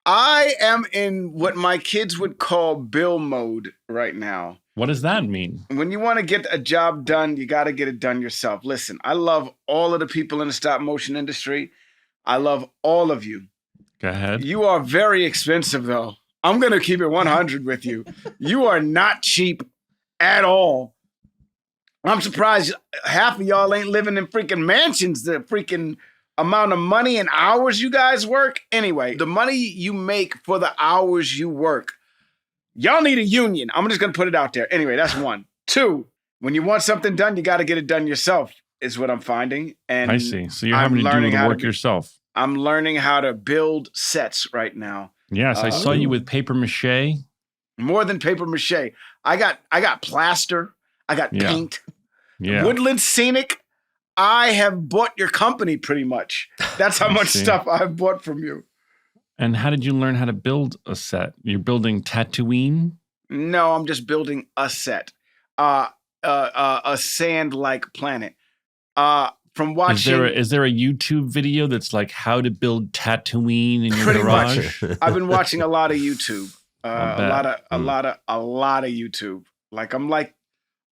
I am in what my kids would call Bill mode right now. What does that mean? When you want to get a job done, you got to get it done yourself. Listen, I love all of the people in the stop motion industry. I love all of you. Go ahead. You are very expensive, though. I'm going to keep it 100 with you. You are not cheap at all. I'm surprised half of y'all ain't living in freaking mansions. The freaking amount of money and hours you guys work. Anyway, the money you make for the hours you work. Y'all need a union. I'm just going to put it out there. Anyway, that's one. Two, when you want something done, you got to get it done yourself, is what I'm finding. And I see. So you're having to do the work yourself. I'm learning how to build sets right now. Yes, I saw you with paper mache. More than paper mache. I got plaster. I got paint. Yeah. Woodland Scenic. I have bought your company pretty much. That's how much stuff I've bought from you. And how did you learn how to build a set? You're building Tatooine? No, I'm just building a set. A sand-like planet. From watching... Is there a YouTube video that's like how to build Tatooine in your pretty garage? Much. I've been watching a lot of YouTube. A lot of YouTube.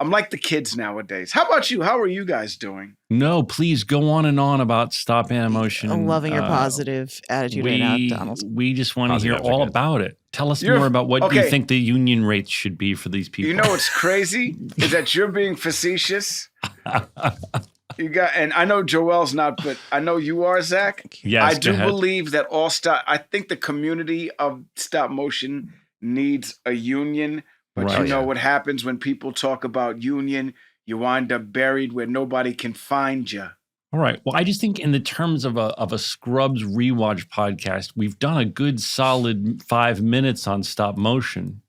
I'm like the kids nowadays. How about you? How are you guys doing? No, please go on and on about stop animation. I'm loving your positive attitude right now, Donald. We just want to hear all about it. Tell us more about what you think the union rates should be for these people. You know what's crazy is that you're being facetious. And I know Joel's not, but I know you are, Zach. Yes, I do believe that I think the community of stop motion needs a union. But you know what happens when people talk about union? You wind up buried where nobody can find you. All right. Well, I just think in the terms of a Scrubs rewatch podcast, we've done a good solid 5 minutes on stop motion.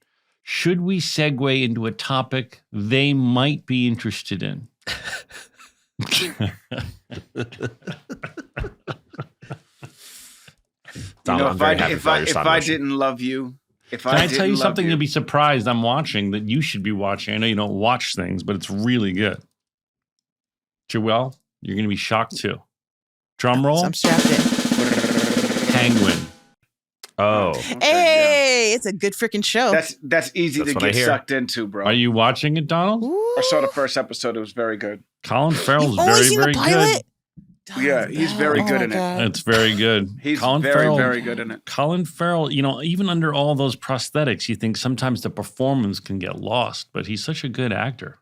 Should we segue into a topic they might be interested in? If I didn't love you, can I tell you something you'll be surprised I'm watching that you should be watching? I know you don't watch things, but it's really good. Joelle, you're going to be shocked too. Drum roll. I'm strapped in. Penguin. Oh. Hey, it's a good freaking show. That's easy to get sucked into, bro. Are you watching it, Donald? Ooh. I saw the first episode. It was very good. Colin Farrell's very good. Yeah, he's very good in it. It's very good. He's very good in it. Colin Farrell, even under all those prosthetics, you think sometimes the performance can get lost, but he's such a good actor.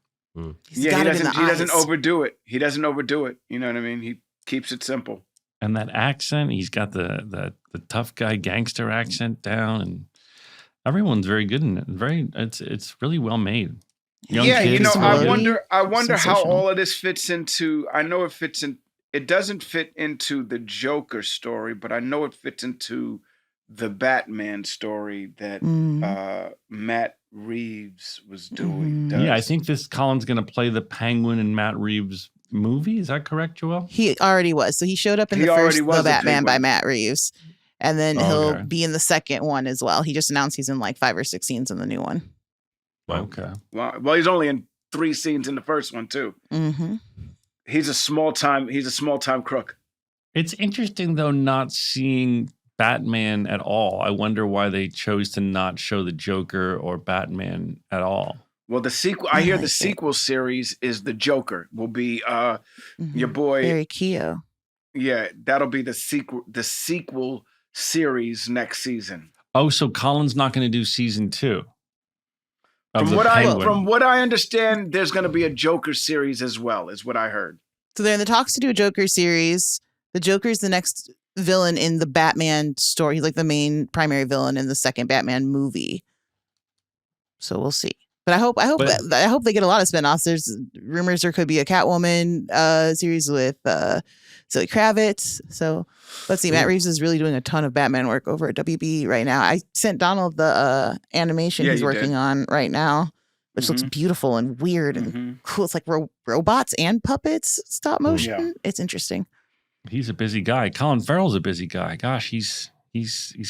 He doesn't overdo it. He doesn't overdo it. You know what I mean? He keeps it simple. And that accent, he's got the tough guy gangster accent down, and everyone's very good in it. It's really well made. Young kids, I wonder how all of this fits into. I know it fits in. It doesn't fit into the Joker story, but I know it fits into the Batman story that Matt Reeves was doing. Yeah, I think Colin's going to play the Penguin in Matt Reeves' movie. Is that correct, Joel? He already was. So he showed up in the first The Batman by Matt Reeves. And then he'll be in the second one as well. He just announced he's in like 5 or 6 scenes in the new one. Okay. Well, he's only in 3 scenes in the first one too. Mm-hmm. He's a small time crook. It's interesting though not seeing Batman at all. I wonder why they chose to not show the Joker or Batman at all. Well, the sequel. I hear the sequel series is the Joker. Will be your boy Barry Keogh. Yeah, that'll be the sequel. The sequel series next season. Oh, so Colin's not going to do season 2. From what I understand, there's going to be a Joker series as well, is what I heard. So they're in the talks to do a Joker series. The Joker's the next villain in the Batman story. He's like the main primary villain in the second Batman movie. So we'll see. But I hope they get a lot of spinoffs. There's rumors there could be a Catwoman series with Zoe Kravitz. So let's see. Matt Reeves is really doing a ton of Batman work over at WB right now. I sent Donald the animation he's working on right now, which looks beautiful and weird and cool. It's like robots and puppets, stop motion. Yeah. It's interesting. He's a busy guy. Colin Farrell's a busy guy. Gosh, he's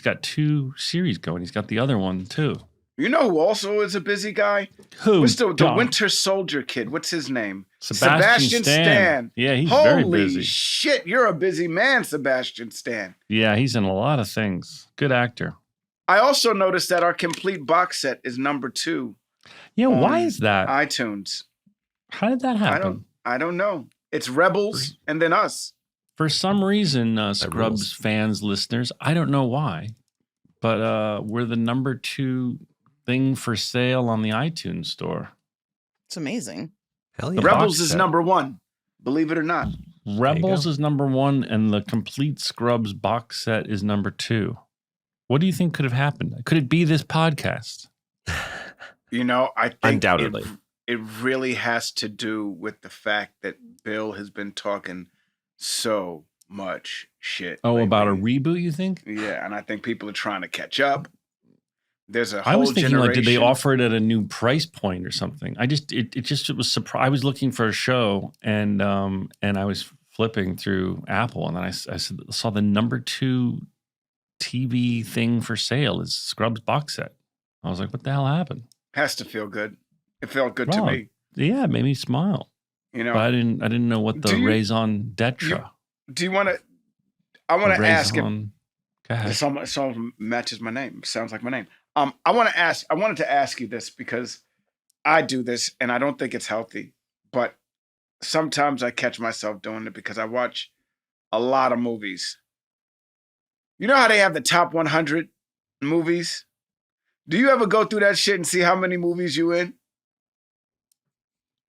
got 2 series going. He's got the other one too. You know who also is a busy guy? Who? What's the John? Winter Soldier kid? What's his name? Sebastian Stan. Yeah, he's very busy. Holy shit, you're a busy man, Sebastian Stan. Yeah, he's in a lot of things. Good actor. I also noticed that our complete box set is number 2. Yeah, why is that? iTunes. How did that happen? I don't know. It's Rebels and then us. For some reason, Scrubs fans, listeners, I don't know why, but we're the number 2 thing for sale on the iTunes store. It's amazing. Hell yeah. Rebels is number 1, believe it or not. Rebels is number 1, and the complete Scrubs box set is number 2. What do you think could have happened? Could it be this podcast? You know, I think Undoubtedly. it really has to do with the fact that Bill has been talking so much shit. Oh, lately. about a reboot, you think? Yeah, and I think people are trying to catch up. There's a whole I was thinking, generation. like, did they offer it at a new price point or something? It was surprise. I was looking for a show, and I was flipping through Apple, and then I saw the number 2 TV thing for sale is Scrubs box set. I was like, what the hell happened? Has to feel good. It felt good to Wow. me. Yeah, it made me smile. You know, But I didn't know what the raison d'etre. do you want to? I want to ask if Go ahead. someone matches my name. Sounds like my name. I wanted to ask you this because I do this and I don't think it's healthy, but sometimes I catch myself doing it because I watch a lot of movies. You know how they have the top 100 movies? Do you ever go through that shit and see how many movies you in?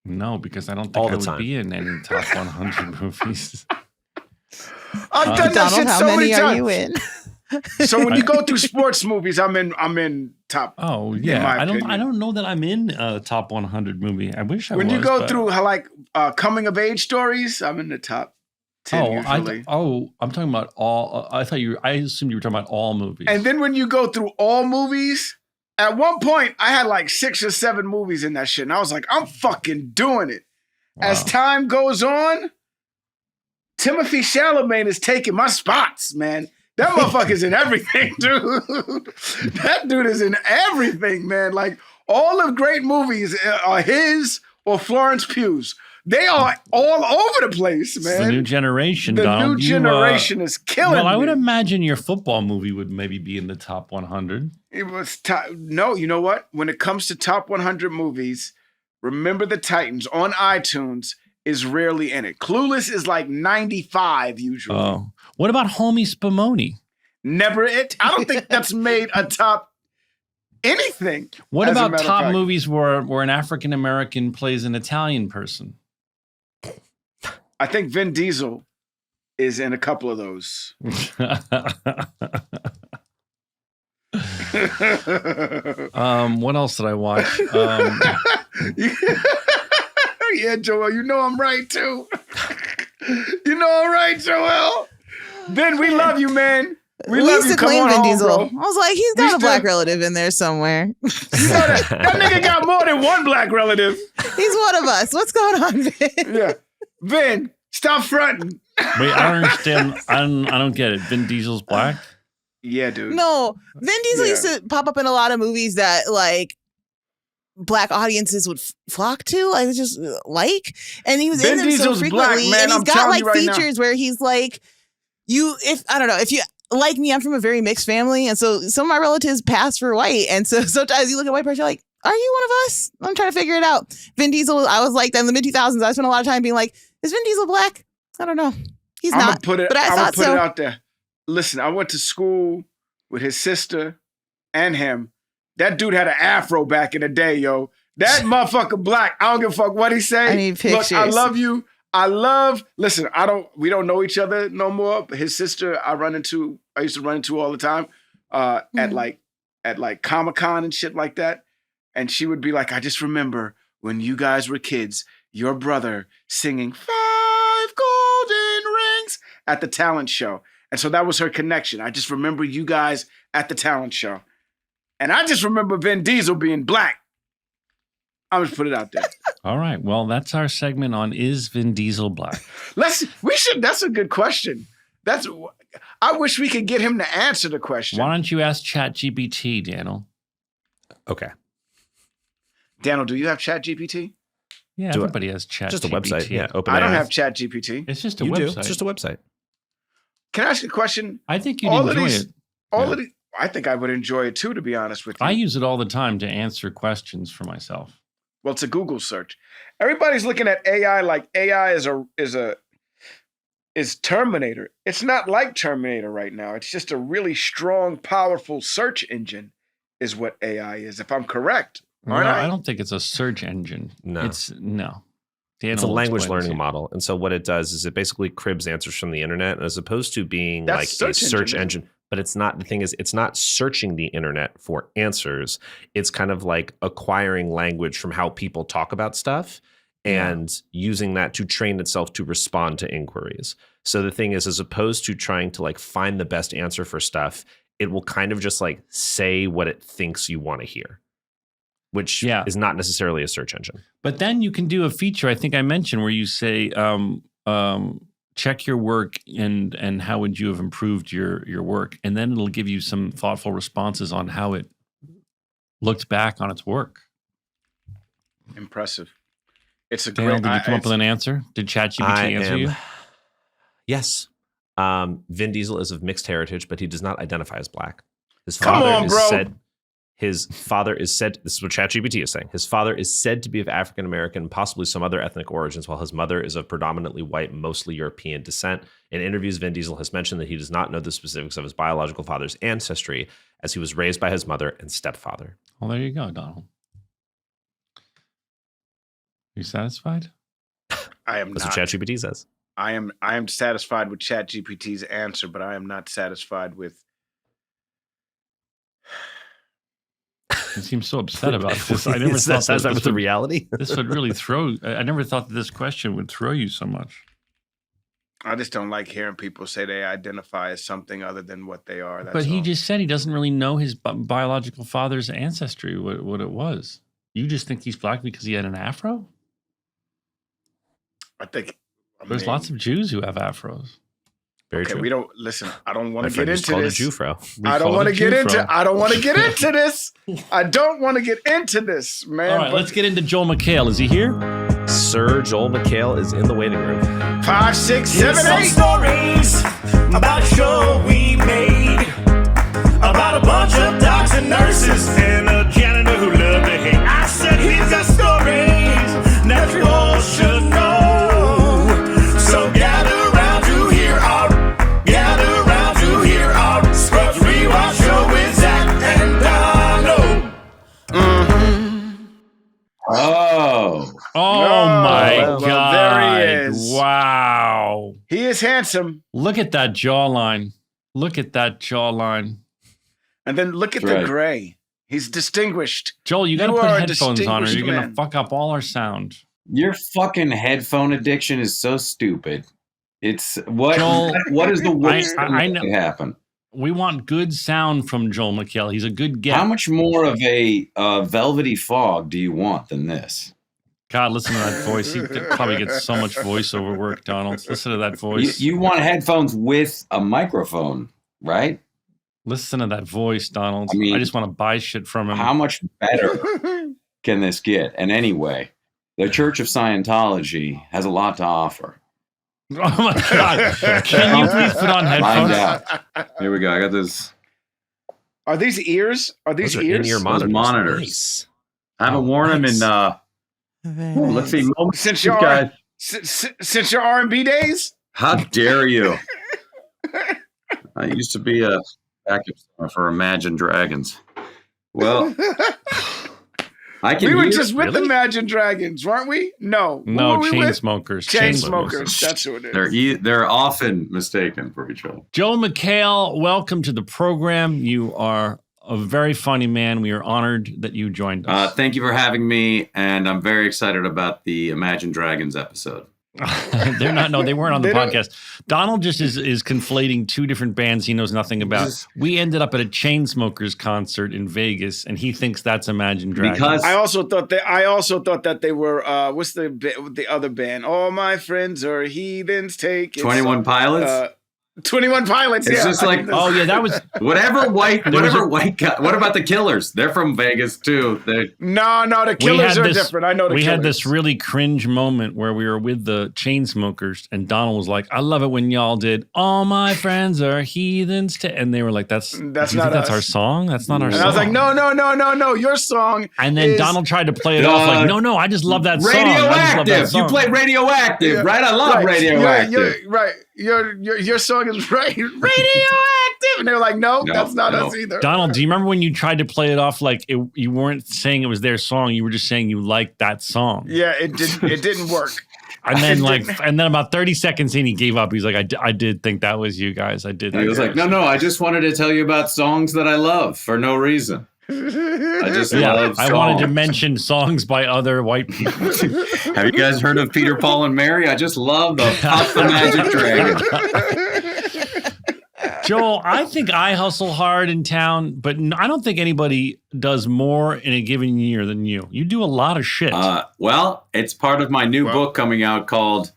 No, because I don't All think I the would time. be in any top 100 movies. I've done that Donald, shit how so many many are times. you in? So when you go through sports movies, I'm in top. Oh in yeah, my I opinion. don't know that I'm in a top 100 movie. I wish I When was. you go but- through coming of age stories, I'm in the top 10 usually. I'm talking about all. I assumed you were talking about all movies. And then when you go through all movies, at one point I had like 6 or 7 movies in that shit, and I was like, I'm fucking doing it. As Wow. time goes on, Timothy Chalamet is taking my spots, man. That motherfucker's in everything, dude. That dude is in everything, man. Like, all of great movies are his or Florence Pugh's. They are all over the place, It's man. the new generation. The Donald. new generation is killing Well, I would me. imagine your football movie would maybe be in the top 100. It was no, you know what? When it comes to top 100 movies, Remember the Titans on iTunes is rarely in it. Clueless is like 95 usually. Oh, what about Homie Spumoni? Never it. I don't think that's made a top anything. What as a about matter of top fact. movies where an African American plays an Italian person? I think Vin Diesel is in a couple of those. What else did I watch? Yeah, Joel, you know I'm right too. You know I'm right, Joel. Ben, we love you, man. We love used you. to Come claim on Vin home, Diesel. bro. I was like, he's We got a black still- relative in there somewhere. You know that nigga got more than one black relative. He's one of us. What's going on, Vin? Yeah. Vin, stop fronting. Wait, I don't understand. I don't get it. Vin Diesel's black? Yeah, dude. No, Vin Diesel Yeah. used to pop up in a lot of movies that like black audiences would flock to. I was just and he was Vin in them Diesel's so frequently, black, man. and he's I'm got telling like you right now. features where he's like, if you like me, I'm from a very mixed family, and so some of my relatives pass for white, and so sometimes you look at a white person, you're like, are you one of us? I'm trying to figure it out. Vin Diesel, I was like that in the mid 2000s. I spent a lot of time being like, is Vin Diesel black? I don't know. He's I'm not. gonna put it. but I I'm gonna thought put so. it out there. Listen, I went to school with his sister and him. That dude had an afro back in the day, yo. That motherfucker black. I don't give a fuck what he say. I need Look, I pictures. love you. Listen, we don't know each other no more, but his sister I used to run into all the time at like Comic-Con and shit like that. And she would be like, I just remember when you guys were kids, your brother singing 5 golden rings at the talent show. And so that was her connection. I just remember you guys at the talent show. And I just remember Vin Diesel being black. I'll just put it out there. All right. Well, that's our segment on Is Vin Diesel Black? That's a good question. I wish we could get him to answer the question. Why don't you ask ChatGPT, Daniel? Okay. Daniel, do you have ChatGPT? Yeah, everybody has chat. Just a website. Yeah, open. I don't have ChatGPT. It's just a You website. do. It's just a website. Can I ask a question? I think you'd enjoy it. I think I would enjoy it too, to be honest with you. I use it all the time to answer questions for myself. Well, it's a Google search. Everybody's looking at AI like AI is Terminator. It's not like Terminator right now. It's just a really strong, powerful search engine is what AI is, if I'm correct. I don't think it's a search engine. No. It's a language learning model. And so what it does is it basically cribs answers from the internet, and as opposed to being That's like a search engine. But it's not, the thing is, it's not searching the internet for answers. It's kind of like acquiring language from how people talk about stuff and using that to train itself to respond to inquiries. So the thing is, as opposed to trying to like find the best answer for stuff, it will kind of just like say what it thinks you want to hear, which is not necessarily a search engine. But then you can do a feature I think I mentioned where you say, check your work and how would you have improved your work, and then it'll give you some thoughtful responses on how it looked back on its work. Impressive. It's a Daniel, great. did you come up with an answer? Did ChatGPT answer you? Yes. Vin Diesel is of mixed heritage, but he does not identify as black. His Come father on, is bro. said. His father is said, this is what ChatGPT is saying. His father is said to be of African American, possibly some other ethnic origins, while his mother is of predominantly white, mostly European descent. In interviews, Vin Diesel has mentioned that he does not know the specifics of his biological father's ancestry, as he was raised by his mother and stepfather. Well, there you go, Donald. You satisfied? I am That's not. what ChatGPT says. I am satisfied with ChatGPT's answer, but I am not satisfied with. You seem so upset about this. I never Is thought that satisfied with the reality. This would really throw. I never thought that this question would throw you so much. I just don't like hearing people say they identify as something other than what they are. That's But he all. just said he doesn't really know his biological father's ancestry, what it was. You just think he's black because he had an afro? I think There's lots of Jews who have afros. Very okay, true. we don't listen. I don't want My to friend get just into called this. a Jufro. I don't want to get into. I don't want to get into this. I don't want to get into this, man. All right, let's get into Joel McHale. Is he here? Sir Joel McHale is in the waiting room. 5, 6, 7, Some 8. stories about a show we made about a bunch of docs and nurses and a janitor who loved to hate. I said, here's the stories that you all should know. So gather around to hear our Scrubs Rewatch Show with Zach and Donald. Oh. Oh my well, God. there he is. Wow. He is handsome. Look at that jawline. Look at that jawline. And then look at That's the right. gray. He's distinguished. Joel, you got to You put are a headphones on or you're distinguished going to man. fuck up all our sound. Your fucking headphone addiction is so stupid. It's what? Joel, what is the worst I thing that know. could happen? We want good sound from Joel McHale. He's a good guest. How much more of a velvety fog do you want than this? God, listen to that voice. He could probably get so much voiceover work, Donald. Listen to that voice. You want headphones with a microphone, right? Listen to that voice, Donald. I mean, I just want to buy shit from him. How much better can this get? And anyway, the Church of Scientology has a lot to offer. Oh my God. Can you please put on Find headphones? out. Here we go. I got this. Are these ears? Are these Those are ears? in-ear Those monitors. monitors. Nice. I haven't worn them in. Very Let's see. nice. Since These your guys- since your R&B days? How dare you? I used to be a backup singer for Imagine Dragons. Well, I can We were hear- just with really? Imagine Dragons, weren't we? No. Who No, were we chain with? smokers. Chain smokers. That's who it is. they're often mistaken for each other. Joel McHale, welcome to the program. You are a very funny man. We are honored that you joined us. Thank you for having me, and I'm very excited about the Imagine Dragons episode. They're not. No, they weren't on the They don't- podcast. Donald just is conflating two different bands he knows nothing about. We ended up at a Chainsmokers concert in Vegas, and he thinks that's Imagine Dragons. Because I also thought that they were what's the other band? All my friends are heathens. Take it. 21 Pilots. 21 Pilots. It's yeah, just like, Oh yeah, that was whatever white guy. What about the Killers? They're from Vegas too. no, the Killers are different. I know the We Killers. had this really cringe moment where we were with the Chainsmokers, and Donald was like, "I love it when y'all did all my friends are heathens," and they were like, "That's not that's us. our song. That's not our And song." I was like, no, your song. And then is- Donald tried to play it off like, "No, I just love that song. I just love that Radioactive. song." You play Radioactive, Yeah. right? I love Right. Radioactive. You're right. Your song is radioactive, and they're like, no, that's not us either. Donald, do you remember when you tried to play it off like you weren't saying it was their song? You were just saying you liked that song. Yeah, it didn't work. And then about 30 seconds in, he gave up. He's like, I did think that was you guys. I did. And he was like, no, I just wanted to tell you about songs that I love for no reason. I just love songs. I wanted to mention songs by other white people. Have you guys heard of Peter, Paul, and Mary? I just love the Puff the Magic Dragon. Joel, I think I hustle hard in town, but I don't think anybody does more in a given year than you. You do a lot of shit. Well, it's part of my new book coming out called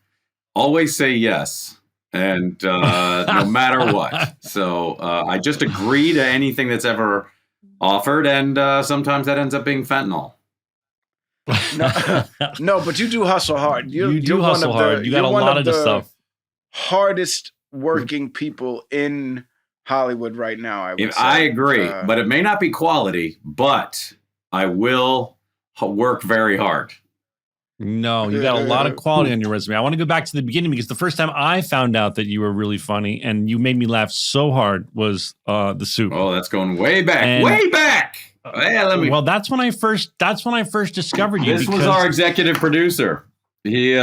Always Say Yes. And no matter what. So I just agree to anything that's ever offered. And sometimes that ends up being fentanyl. No, but you do hustle hard. You do hustle hard. You got a lot of the stuff. Hardest working people in Hollywood right now, I would say. I agree, but it may not be quality, but I will work very hard. No, you got a lot of quality on your resume. I want to go back to the beginning because the first time I found out that you were really funny and you made me laugh so hard was the soup. Oh, that's going way back. Way back. Well, that's when I first discovered you. This was our executive producer. He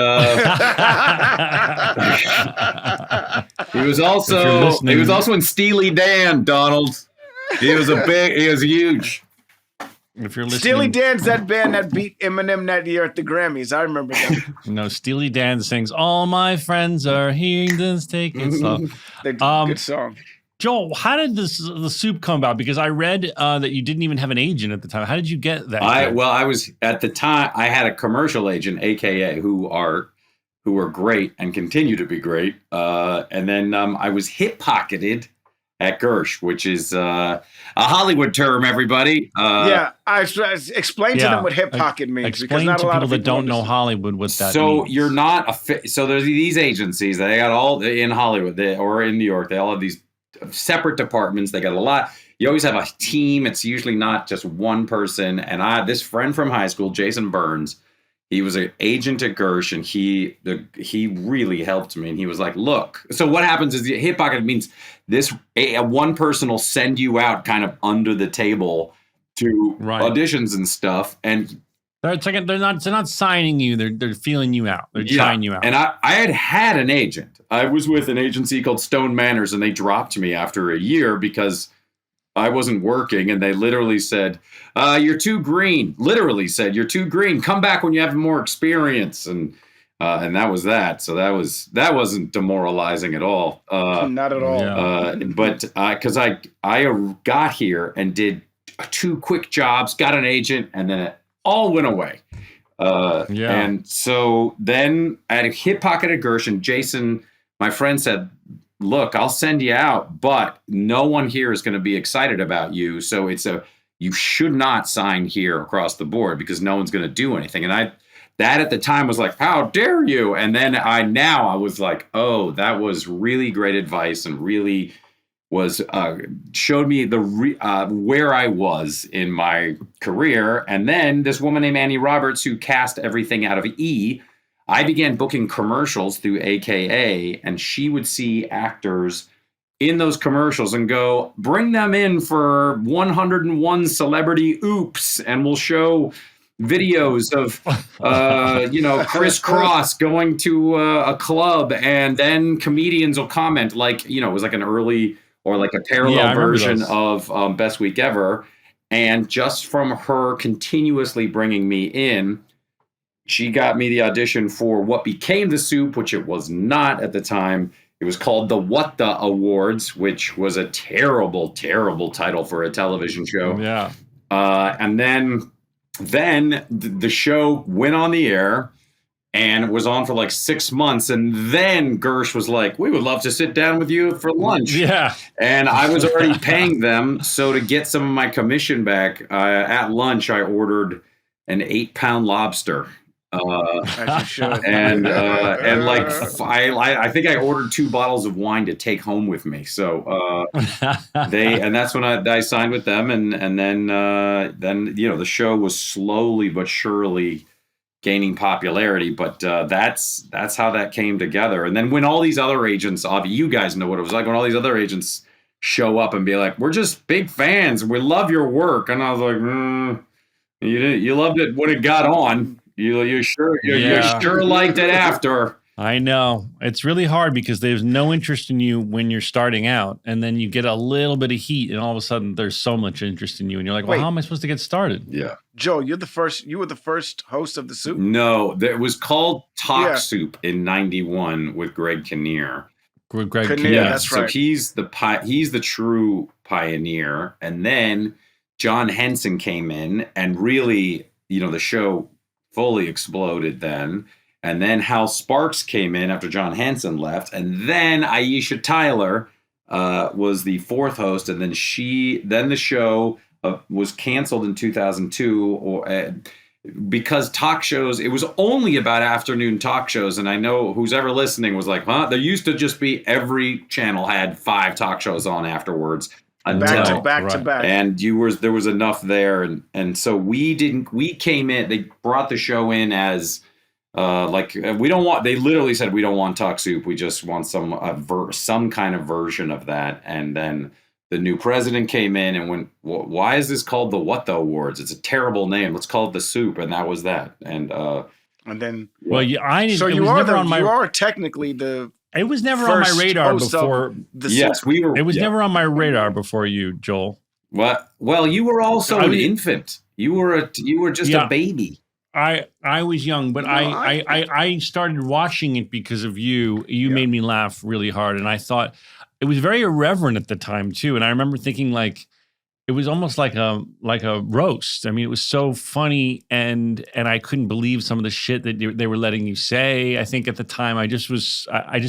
was also in Steely Dan, Donald. He was huge. If you're listening, Steely Dan's that band that beat Eminem that year at the Grammys. I remember them. No, Steely Dan sings "All My Friends Are Heathens, Take It Slow." Good song. Joel, how did the soup come about? Because I read that you didn't even have an agent at the time. How did you get that? I was at the time. I had a commercial agent, AKA, who are great and continue to be great. And then I was hip pocketed at Gersh, which is a Hollywood term. Everybody. I explain to them what hip pocket means. Explain to people that don't know Hollywood what that means. So you're not so there's these agencies. They got all in Hollywood or in New York. They all have these separate departments. They got a lot. You always have a team. It's usually not just one person. And this friend from high school, Jason Burns, he was an agent at Gersh, and he really helped me. And he was like, "Look." So what happens is the hip pocket means one person will send you out kind of under the table to auditions and stuff. And they're not signing you. They're feeling you out. They're trying you out. And I had an agent. I was with an agency called Stone Manners, and they dropped me after a year because I wasn't working. And they literally said, "You're too green." Literally said, "You're too green. Come back when you have more experience." And that was that. So that wasn't demoralizing at all. Not at all. But because I got here and did 2 quick jobs, got an agent, and then it all went away. And so then at a hip pocket at Gersh, Jason, my friend, said, "Look, I'll send you out, but no one here is going to be excited about you. So you should not sign here across the board because no one's going to do anything." And that at the time was like, "How dare you?" And then I was like, "Oh, that was really great advice and really was showed me where I was in my career." And then this woman named Annie Roberts, who cast everything out of E, I began booking commercials through AKA, and she would see actors in those commercials and go, "Bring them in for 101 celebrity oops, and we'll show videos of Chris Cross going to a club, and then comedians will comment like, it was like an early or like a parallel version of Best Week Ever." And just from her continuously bringing me in, she got me the audition for what became the Soup, which it was not at the time. It was called the What the Awards, which was a terrible, terrible title for a television show. Yeah. And then the show went on the air, and was on for like 6 months. And then Gersh was like, we would love to sit down with you for lunch. Yeah. And I was already paying them. So to get some of my commission back, at lunch, I ordered an 8-pound lobster. As you should. And like I think I ordered 2 bottles of wine to take home with me. So that's when I signed with them, and then the show was slowly but surely gaining popularity. But that's how that came together. And then when all these other agents, you guys know what it was like when all these other agents show up and be like, we're just big fans, we love your work, and I was like, you loved it when it got on. You sure liked it after. I know. It's really hard because there's no interest in you when you're starting out, and then you get a little bit of heat, and all of a sudden there's so much interest in you, and you're like, well, how am I supposed to get started? Yeah. Joe, you were the first host of The Soup? No, it was called Talk Soup in 91 with Greg Kinnear. Greg Kinnear, that's right. So he's the true pioneer. And then John Henson came in and really, the show fully exploded then. And then Hal Sparks came in after John Henson left. And then Aisha Tyler was the 4th host. And then the show was canceled in 2002 because talk shows, it was only about afternoon talk shows. And I know who's ever listening was like, there used to just be every channel had 5 talk shows on afterwards. Back to back. And there was enough there. And so we came in, they brought the show in as they literally said, we don't want Talk Soup. We just want some kind of version of that. And then the new president came in and went, why is this called the What the Awards? It's a terrible name. Let's call it The Soup. And that was that. And then, well, you are technically the, it was never on my radar before. Yes, we were. It was never on my radar before you, Joel. What? Well, you were also an infant. You were just a baby. I was young, but I started watching it because of you. You made me laugh really hard, and I thought it was very irreverent at the time too. And I remember thinking it was almost like a roast. I mean, it was so funny, and I couldn't believe some of the shit that they were letting you say. I think at the time I just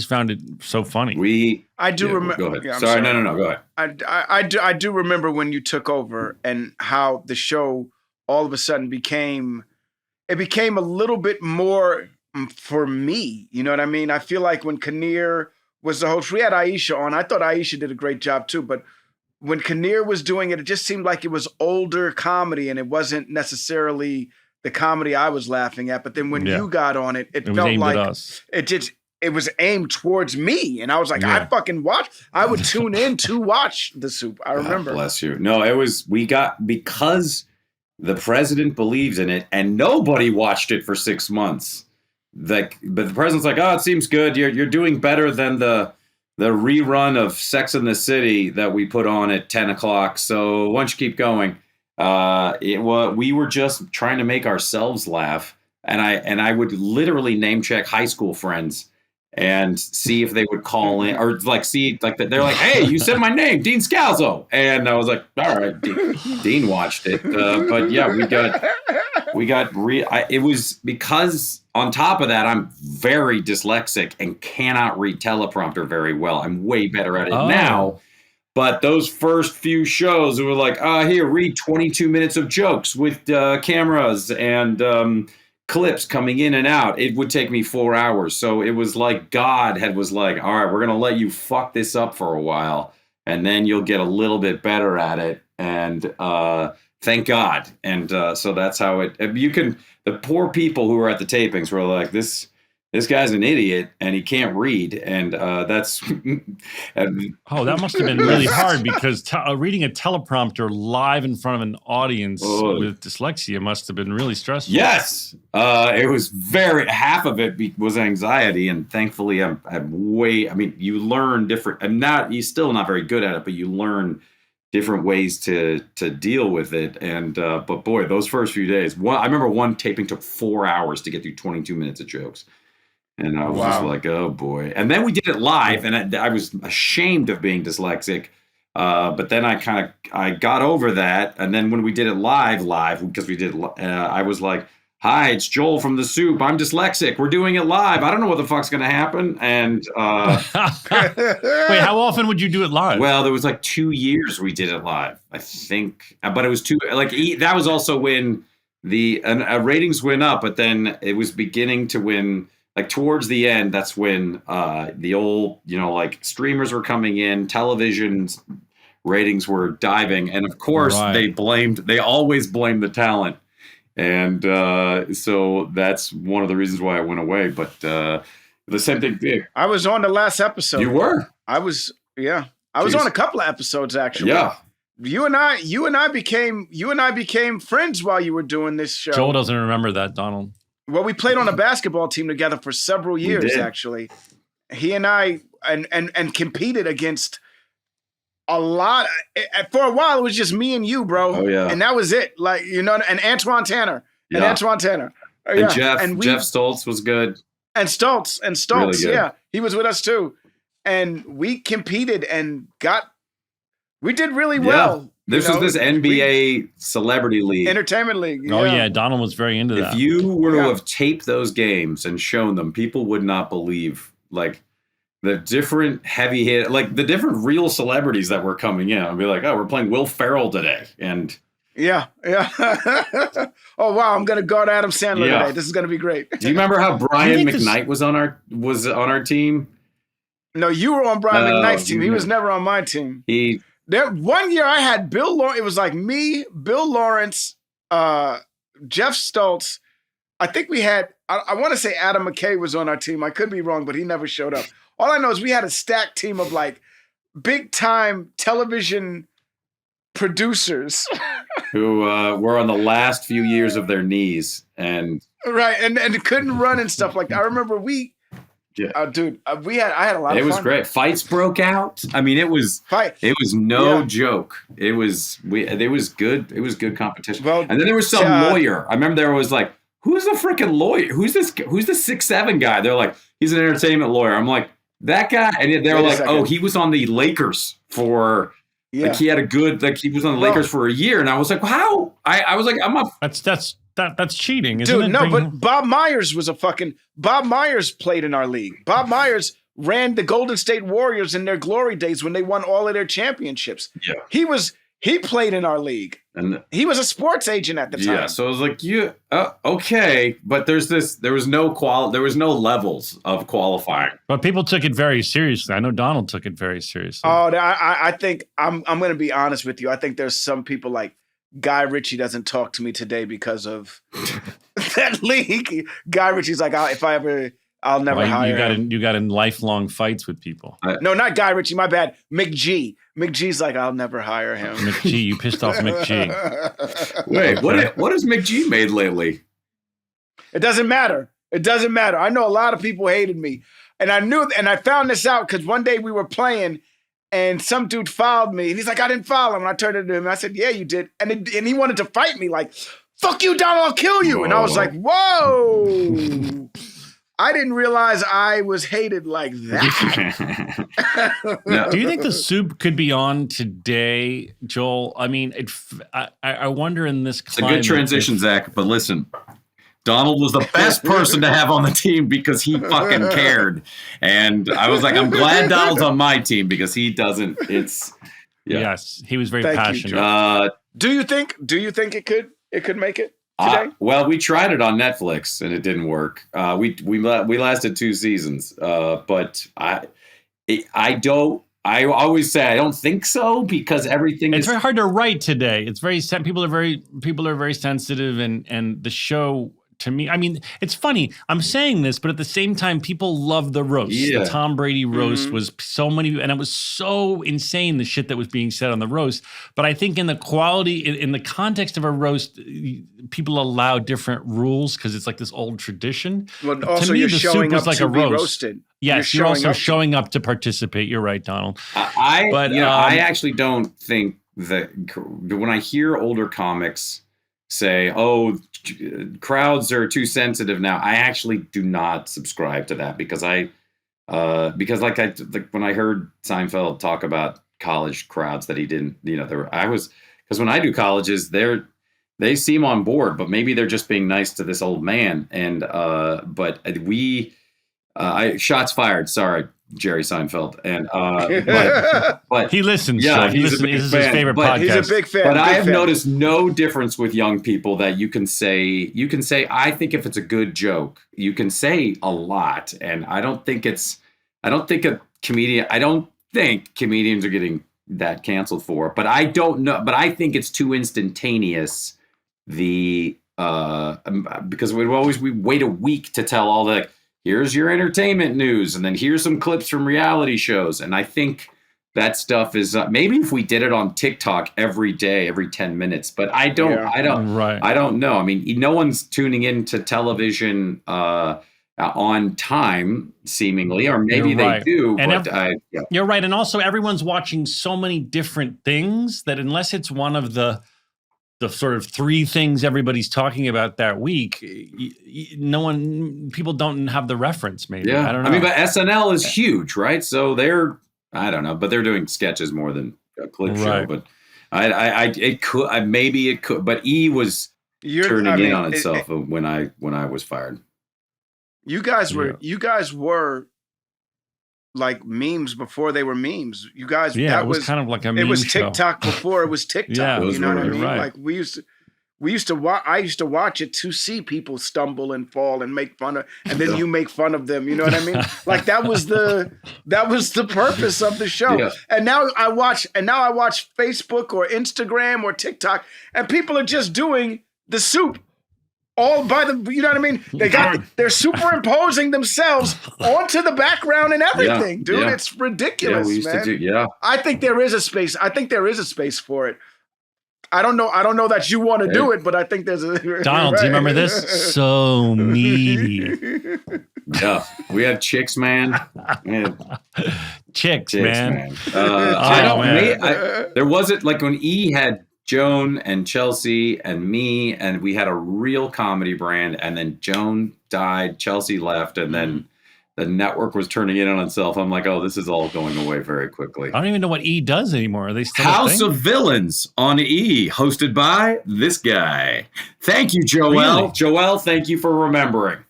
found it so funny. I do remember. Go ahead. Yeah, sorry, no, go ahead. I do remember when you took over and how the show all of a sudden became a little bit more for me. You know what I mean? I feel like when Kinnear was the host, we had Aisha on. I thought Aisha did a great job too, but when Kinnear was doing it, it just seemed like it was older comedy, and it wasn't necessarily the comedy I was laughing at. But then when you got on it, it felt like it was aimed towards me, and I was like, I fucking watch. I would tune in to watch The Soup. I remember. God bless you. No, it was because the president believes in it, and nobody watched it for 6 months. But the president's like, oh, it seems good. You're doing better than the rerun of Sex and the City that we put on at 10 o'clock. So why don't you keep going? We were just trying to make ourselves laugh. And I would literally name check high school friends and see if they would call in or they're like, hey, you said my name, Dean Scalzo. And I was like, all right, Dean watched it. But yeah, it was because on top of that, I'm very dyslexic and cannot read teleprompter very well. I'm way better at it now. But those first few shows, it were like, here, read 22 minutes of jokes with cameras and clips coming in and out. It would take me 4 hours. So it was like God was like, all right, we're going to let you fuck this up for a while, and then you'll get a little bit better at it. And thank God. And so that's how the poor people who were at the tapings were like, this guy's an idiot and he can't read. And that's. That must have been really hard because reading a teleprompter live in front of an audience with dyslexia must have been really stressful. Yes. It was half of it was anxiety. And thankfully you learn different, you're still not very good at it, but you learn different ways to deal with it. And, but boy, those first few days, I remember one taping took 4 hours to get through 22 minutes of jokes. And I was just like, oh boy. And then we did it live, and I was ashamed of being dyslexic. But then I got over that. And then when we did it live, because we did, I was like, hi, it's Joel from The Soup. I'm dyslexic. We're doing it live. I don't know what the fuck's going to happen. And wait, how often would you do it live? well, there was like 2 years we did it live, I think. But it was that was also when the ratings went up, but then it was beginning to win. Like towards the end, that's when the old, like streamers were coming in, television's ratings were diving. And of course, they always blamed the talent. And so that's one of the reasons why I went away. But the same thing. I was on the last episode. You were? I was, yeah. I was on a couple of episodes actually. Yeah. You and I became friends while you were doing this show. Joel doesn't remember that, Donald. Well, we played on a basketball team together for several years, actually. He and I and competed against a lot. For a while, it was just me and you, bro. Oh, yeah. And that was it. Like, and Antoine Tanner. And Antoine Tanner. And Jeff Stoltz was good. And Stoltz. Really good. Yeah. He was with us too. And we competed and we did really well. This was this NBA celebrity league. Entertainment league. Yeah. Oh, yeah. Donald was very into that. If you were to have taped those games and shown them, people would not believe, like, the different heavy hit, like the different real celebrities that were coming in. I'd be like, oh, we're playing Will Ferrell today. And yeah. Oh, wow. I'm going to guard Adam Sandler today. This is going to be great. Do you remember how Brian McKnight was on our team? No, you were on Brian McKnight's team. He was never on my team. One year I had Bill Lawrence. It was like me, Bill Lawrence, Jeff Stoltz. I think we had, I want to say Adam McHale was on our team. I could be wrong, but he never showed up. All I know is we had a stacked team of like big time television producers who were on the last few years of their knees and couldn't run and stuff like that. I remember we had a lot of fun. It was great. Fights broke out. I mean, it was no joke. It was good. It was good competition. Well, and then there was some lawyer. I remember there was like, who's the freaking lawyer? Who's this? Who's the 6'7" guy? They're like, he's an entertainment lawyer. I'm like, that guy. And they were like, oh, he was on the Lakers for. Yeah. Like he had he was on the Lakers for a year, and I was like, how? I was like, that's cheating, isn't dude, it? No, but Bob Myers Bob Myers played in our league. Bob Myers ran the Golden State Warriors in their glory days when they won all of their championships. Yeah. He played in our league. And he was a sports agent at the time. Yeah, so I was like, okay, but there was no levels of qualifying. But people took it very seriously. I know Donald took it very seriously. Oh, I think I'm going to be honest with you. I think there's some people like Guy Ritchie doesn't talk to me today because of that league. Guy Ritchie's like, I'll never hire him. You got in lifelong fights with people. No, not Guy Ritchie. My bad. McG. McG's like, I'll never hire him. McG, you pissed off McG. Wait, what has McG made lately? It doesn't matter. I know a lot of people hated me. And I found this out because one day we were playing and some dude fouled me. And he's like, I didn't foul him. And I turned to him and I said, yeah, you did. And he wanted to fight me like, fuck you, Donald, I'll kill you. Whoa. And I was like, whoa. I didn't realize I was hated like that. No. Do you think the soup could be on today, Joel? I mean, I wonder in this climate. It's a good transition, Zach, but listen. Donald was the best person to have on the team because he fucking cared. And I was like, I'm glad Donald's on my team because he doesn't. Yes, he was very passionate. Do you think it could make it? Well, we tried it on Netflix and it didn't work. We lasted 2 seasons, but I always say I don't think so because everything. It's very hard to write today. It's very people are very sensitive, and the show. To me, I mean, it's funny. I'm saying this, but at the same time, people love the roast. Yeah. The Tom Brady roast was so many, and it was so insane, the shit that was being said on the roast. But I think in the quality, in the context of a roast, people allow different rules because it's like this old tradition. Well, also, to me, you're showing up like to be roasted. Yes, you're also showing up to participate. You're right, Donald. I actually don't think that when I hear older comics say, oh, crowds are too sensitive now, I actually do not subscribe to that because when I heard Seinfeld talk about college crowds that he didn't, because when I do colleges, they're they seem on board, but maybe they're just being nice to this old man. And but shots fired. Sorry, Jerry Seinfeld. And but he listens. Yeah, so he listens. This is his favorite podcast. He's a big fan. But I have noticed no difference with young people that you can say. I think if it's a good joke, you can say a lot, and I don't think comedians are getting that canceled for it, but I don't know. But I think it's too instantaneous. Because we wait a week to tell all the, here's your entertainment news, and then here's some clips from reality shows. And I think that stuff is maybe if we did it on TikTok every day, every 10 minutes, but I don't know. I mean, no one's tuning into television on time, seemingly, or maybe they do. You're right. And also everyone's watching so many different things that unless it's one of the sort of three things everybody's talking about that week, people don't have the reference, maybe. Yeah. I don't know. I mean, but SNL is huge, right? So I don't know, but they're doing sketches more than a clip show. But it could, but E was turning in on itself when I was fired. You guys were like memes before they were memes. You guys, it was kind of like a meme show. It was TikTok before it was TikTok. Yeah, you know what I mean? right. Like I used to watch it to see people stumble and fall and make fun of, and then you make fun of them. You know what I mean? Like that was the purpose of the show. Yeah. And now I watch Facebook or Instagram or TikTok, and people are just doing the soup. All by you know what I mean? They're superimposing themselves onto the background and everything, dude. Yeah. It's ridiculous, man. I think there is a space. I think there is a space for it. I don't know that you want to do it, but I think there's a Donald, do you remember this? So meaty. Yeah. We had Chicks, man. Chicks, man. There wasn't like when E had Joan and Chelsea and me, and we had a real comedy brand, and then Joan died, Chelsea left, and then the network was turning in on itself. I'm like, oh, this is all going away very quickly. I don't even know what E does anymore. Are they still House of Villains on E, hosted by this guy. Thank you, Joel. Really? Joel, thank you for remembering.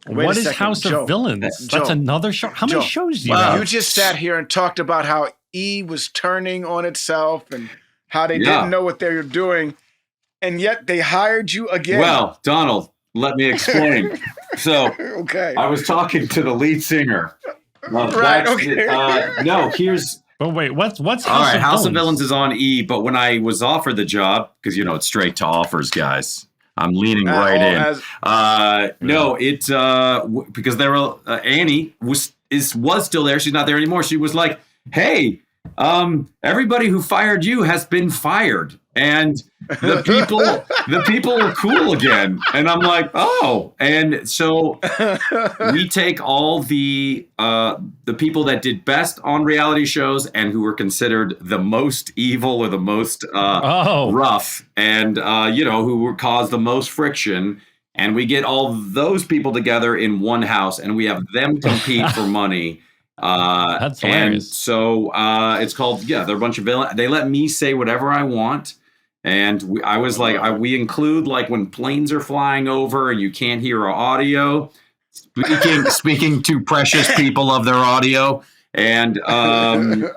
What is House of Villains? That's another show. How many shows do you have? You just sat here and talked about how E was turning on itself and how they didn't know what they were doing, and yet they hired you again. Well, Donald, let me explain. So, I was talking to the lead singer. But wait, what's House of Villains is on E, but when I was offered the job, because it's straight to offers, guys. I'm leaning right in. Because there were Annie was still there. She's not there anymore. She was like, "Hey, everybody who fired you has been fired, and the people are cool again." And I'm like, oh. And so we take all the people that did best on reality shows and who were considered the most evil or the most rough, and who caused the most friction, and we get all those people together in one house, and we have them compete for money. That's hilarious. And so it's called, they're a bunch of villains. They let me say whatever I want. And we include like when planes are flying over and you can't hear our audio, speaking to precious people of their audio. And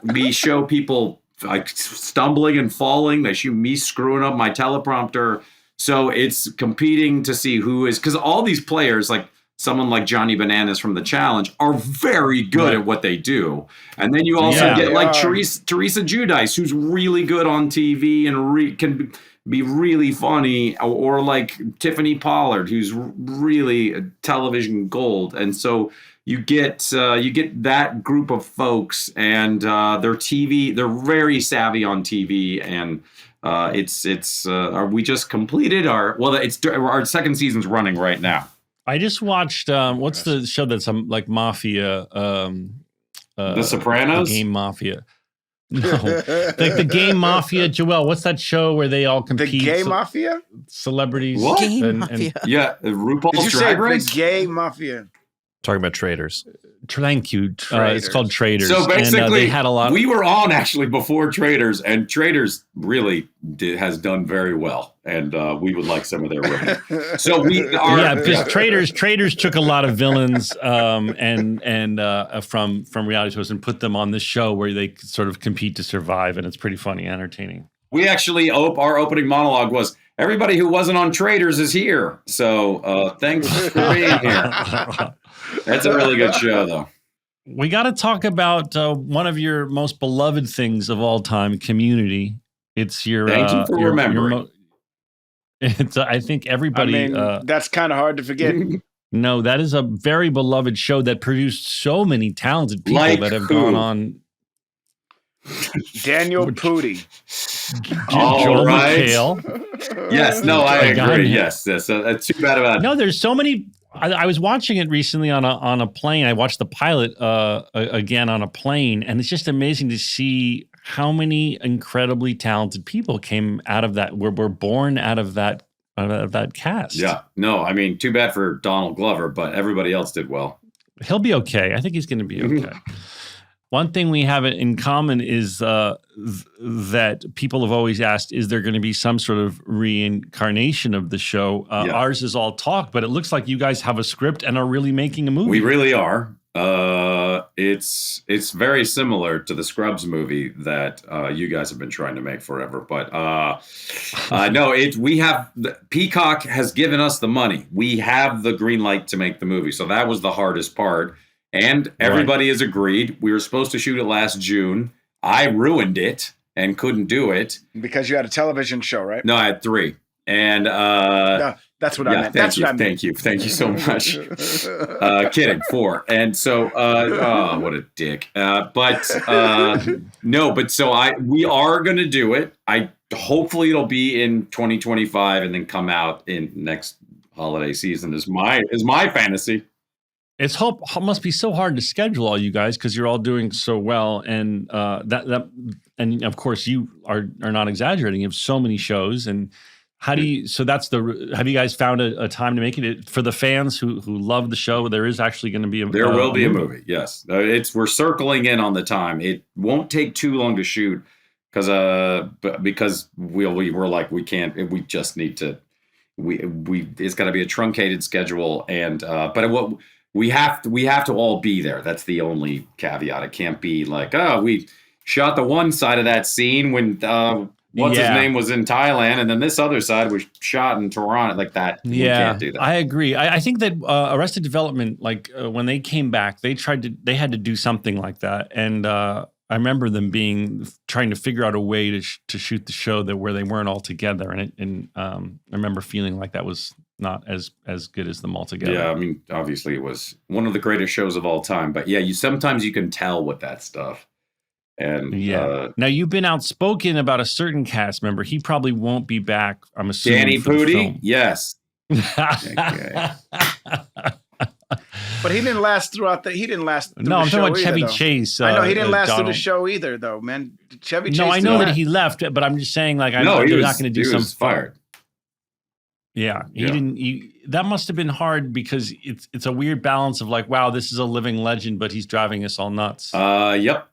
we show people like stumbling and falling. They show me screwing up my teleprompter. So it's competing to see who is, because all these players, like someone like Johnny Bananas from The Challenge, are very good at what they do. And then you also get like Teresa Giudice, who's really good on TV and can be really funny, or like Tiffany Pollard, who's really television gold. And so you get that group of folks, and they're very savvy on TV, and we just completed our second season's running right now. I just watched what's the show that's like mafia? The Sopranos? The Game Mafia. No, like the Game Mafia. Joel, what's that show where they all compete? The Gay Mafia? Celebrities. What? Game Mafia. RuPaul's Drag Race? The Gay Mafia. Talking about traders. Thank you. It's called Traders. So basically, and, they had a lot. We were on actually before Traders, and Traders really has done very well, and we would like some of their work. So we are, because Traders took a lot of villains from reality shows and put them on this show where they sort of compete to survive, and it's pretty funny, entertaining. We actually our opening monologue was, everybody who wasn't on Traders is here. So thanks for being here. That's a really good show, though. We got to talk about one of your most beloved things of all time, Community. It's your. Thank you for remembering. I think everybody. That's kind of hard to forget. No, that is a very beloved show that produced so many talented people that have gone on. Daniel Pudi. Joel right. McHale. Yes, no, I agree. Yes, too bad about it. No, there's so many. I was watching it recently on a plane. I watched the pilot again on a plane, and it's just amazing to see how many incredibly talented people came out of that. Were born out of that cast. Yeah, no, I mean, too bad for Donald Glover, but everybody else did well. He'll be okay. I think he's going to be okay. One thing we have in common is that people have always asked, is there going to be some sort of reincarnation of the show? Ours is all talk, but it looks like you guys have a script and are really making a movie. We really are. It's very similar to the Scrubs movie that you guys have been trying to make forever. But Peacock has given us the money. We have the green light to make the movie. So that was the hardest part. And everybody has agreed. We were supposed to shoot it last June. I ruined it and couldn't do it. Because you had a television show, right? No, I had 3. And no, that's what I meant. Thank you so much. Kidding, 4. And so, what a dick. But we are going to do it. Hopefully it'll be in 2025 and then come out in next holiday season is my fantasy. It's must be so hard to schedule all you guys because you're all doing so well, and and of course you are not exaggerating. You have so many shows, and how do you? So have you guys found a time to make it for the fans who love the show? There is actually going to be a movie. Yes, we're circling in on the time. It won't take too long to shoot because we were like we can't. We just need to. It's got to be a truncated schedule, and but we have to all be there. That's the only caveat. It can't be like, we shot the one side of that scene when his name was in Thailand, and then this other side was shot in Toronto, like that. Yeah, you can't do that. I agree. I think that Arrested Development, when they came back, they had to do something like that, and I remember them trying to figure out a way to shoot the show where they weren't all together, and I remember feeling like that was not as good as them all together. Yeah, I mean, obviously it was one of the greatest shows of all time. But yeah, sometimes you can tell with that stuff. And now you've been outspoken about a certain cast member. He probably won't be back. I'm assuming. Danny Pudi, yes. But he didn't last throughout he didn't last. No, I'm talking about Chevy Chase. I know he didn't last through the show either, though, man. Chevy Chase. No, I know that he left, but I'm just saying, like, I'm not going to do some. He was fired. Yeah, he didn't. That must have been hard because it's a weird balance of like, wow, this is a living legend, but he's driving us all nuts. Yep.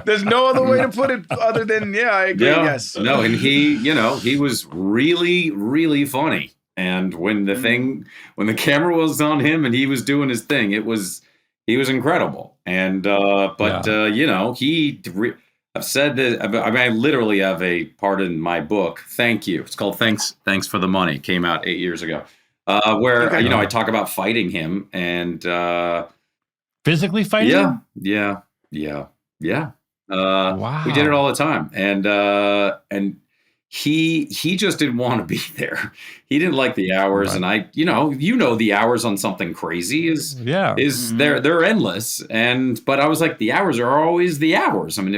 There's no other way to put it other than I agree. Yeah. Yes. No, and he was really, really funny. And when the camera was on him and he was doing his thing, he was incredible. And I've said that. I mean, I literally have a part in my book. Thank you. It's called Thanks for the Money. It came out 8 years ago. Where I talk about fighting him and physically fighting him. Yeah. Wow. We did it all the time, and he just didn't want to be there. He didn't like the hours, and the hours on something crazy they're endless. But I was like, the hours are always the hours. I mean,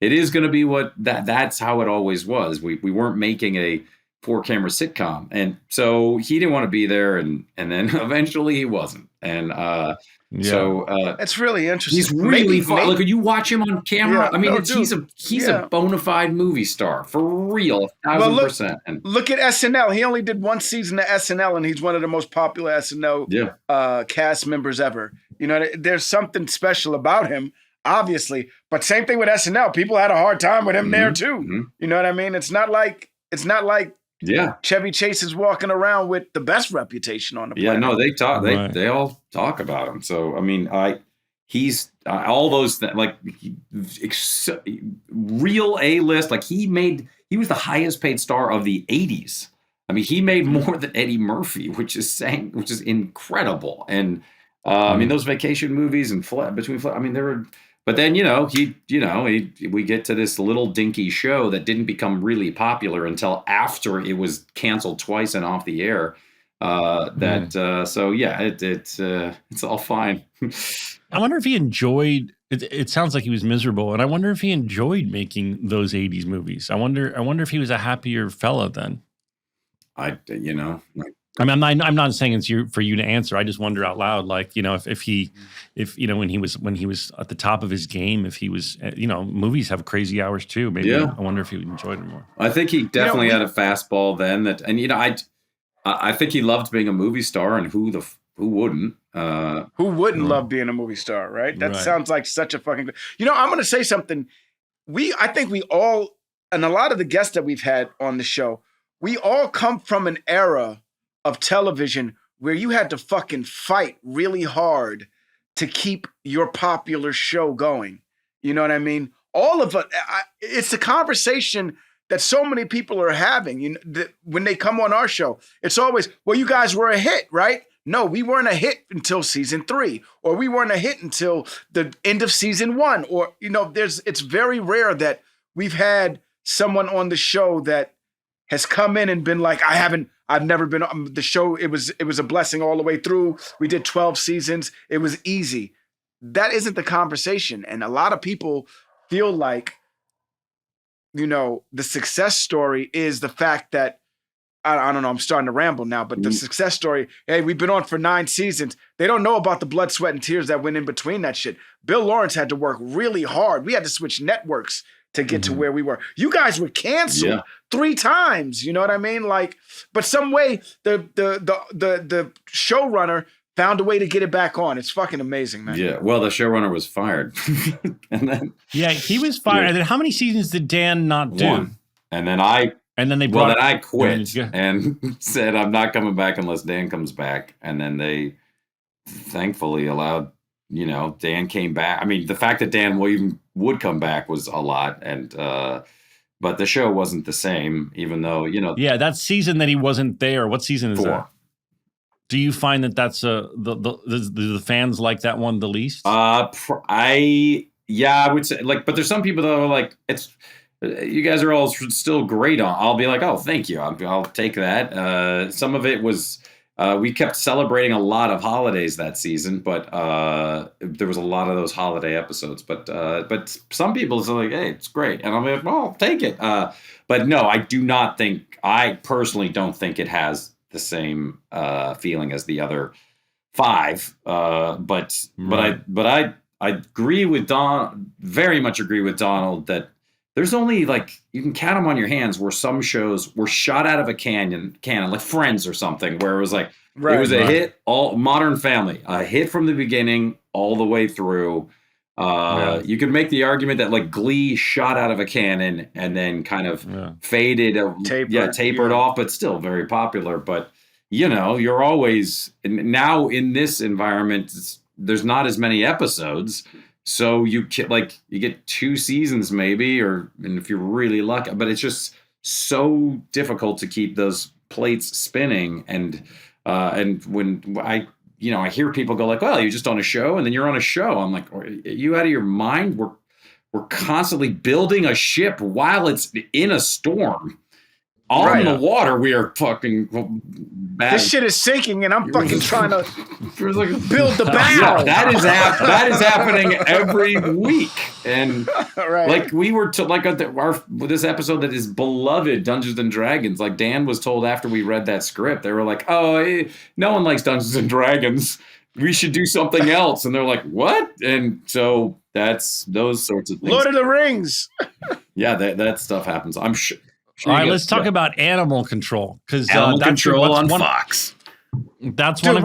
it is going to be that's how it always was. We weren't making a 4-camera sitcom, and so he didn't want to be there, and then eventually he wasn't, and so it's really interesting. He's really fun. Look, you watch him on camera. I mean, he's a bona fide movie star for real, 1,000%. And look at SNL. He only did one season of SNL, and he's one of the most popular SNL cast members ever. You know, there's something special about him, obviously. But same thing with SNL. People had a hard time with him there too. Mm-hmm. You know what I mean? It's not like Chevy Chase is walking around with the best reputation on the planet. Yeah, no, they talk. They all talk about him. So I mean, he's all those like real A-list. Like he was the highest paid star of the '80s. I mean, he made more than Eddie Murphy, which is incredible. And I mean, those vacation movies and I mean, there were. But then, we get to this little dinky show that didn't become really popular until after it was canceled twice and off the air. It's all fine. I wonder if he enjoyed it. It sounds like he was miserable, and I wonder if he enjoyed making those '80s movies. I wonder if he was a happier fella then. I mean, I'm not saying it's for you to answer. I just wonder out loud, like, if when he was at the top of his game, if he was, movies have crazy hours too. Maybe I wonder if he enjoyed it more. I think he definitely had a fastball then. I think he loved being a movie star, and who wouldn't? Who wouldn't love being a movie star, right? That sounds like such a fucking. I'm going to say something. I think we all, and a lot of the guests that we've had on the show, we all come from an era of television where you had to fucking fight really hard to keep your popular show going. You know what I mean? All of it. It's a conversation that so many people are having. When they come on our show, it's always, well, you guys were a hit, right? No, we weren't a hit until season 3, or we weren't a hit until the end of season 1, or it's very rare that we've had someone on the show that has come in and been like, I've never been on the show. It was a blessing all the way through. We did 12 seasons. It was easy. That isn't the conversation. And a lot of people feel like, the success story is the fact that, I don't know, I'm starting to ramble now, but the success story, hey, we've been on for 9 seasons. They don't know about the blood, sweat, and tears that went in between that shit. Bill Lawrence had to work really hard. We had to switch networks to get to where we were. You guys were canceled 3 times. You know what I mean? Like, but some way the showrunner found a way to get it back on. It's fucking amazing, man. Yeah. Well, the showrunner was fired, and then he was fired. Yeah. And then how many seasons did Dan not do? 1. And then I quit and said I'm not coming back unless Dan comes back. And then they thankfully allowed. Dan came back. I mean, the fact that Dan would come back was a lot, and but the show wasn't the same, even though Yeah, that season that he wasn't there. What season is 4. that? Do you find that that's the fans like that one the least? I would say but there's some people that are like, it's you guys are all still great on. I'll be like, oh, thank you. I'll take that. Some of it was. We kept celebrating a lot of holidays that season, but there was a lot of those holiday episodes. But some people are like, hey, it's great. And I'm like, well, I'll take it. But no, I personally don't think it has the same feeling as the other 5. But I agree with very much agree with Donald that there's only you can count them on your hands where some shows were shot out of a cannon like Friends or something, where it was it was a hit, all Modern Family, a hit from the beginning all the way through. You could make the argument that Glee shot out of a cannon and then kind of faded, tapered off, but still very popular. But you're always now in this environment. There's not as many episodes. So you get 2 seasons maybe, and if you're really lucky, but it's just so difficult to keep those plates spinning. And when I hear people go like, well, you're just on a show and then you're on a show. I'm like, are you out of your mind? We're constantly building a ship while it's in a storm. On the water, we are fucking bad. This shit is sinking, and I'm fucking trying to build the bow. Yeah, that is happening every week, and like we were this episode that is beloved Dungeons and Dragons. Like Dan was told after we read that script, they were like, "Oh, no one likes Dungeons and Dragons. We should do something else." And they're like, "What?" And so that's those sorts of things. Lord of the Rings. Yeah, that stuff happens. I'm sure. All right, let's talk about animal control, because Animal Control on Fox. That's one of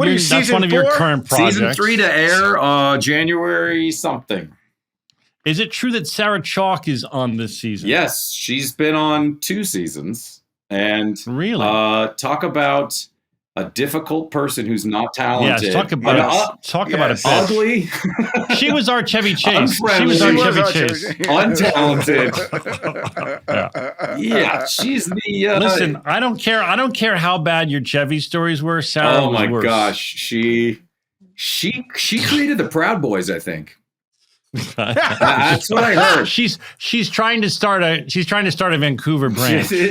your current projects. Season 3 to air January something. Is it true that Sarah Chalke is on this season? Yes, she's been on 2 seasons. And really, talk about a difficult person who's not talented. Yes, talk about it. Ugly. She was our Chevy Chase. Untalented. Yeah, she's the. Listen, I don't care how bad your Chevy stories were. Sarah oh my was worse. gosh, she created the Proud Boys, I think. That's what I heard. She's trying to start a Vancouver branch. She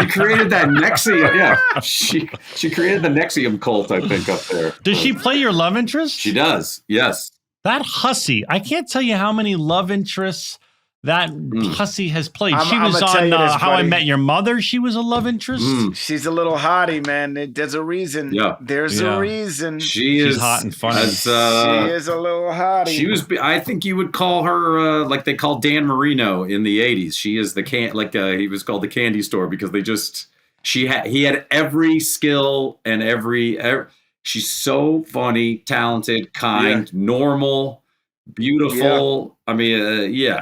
created that Nexium. Yeah, she created the Nexium cult, I think, up there. Does she play your love interest? She does. Yes. That hussy. I can't tell you how many love interests that hussy has played. She was on How I Met Your Mother. She was a love interest. She's a little hottie, man. There's a reason. Yeah. There's a reason. She's hot and funny. She is a little hottie. She was. I think you would call her like they called Dan Marino in the '80s. She is the he was called the candy store because he had every skill and every. She's so funny, talented, kind, normal. Beautiful. Yeah. I mean,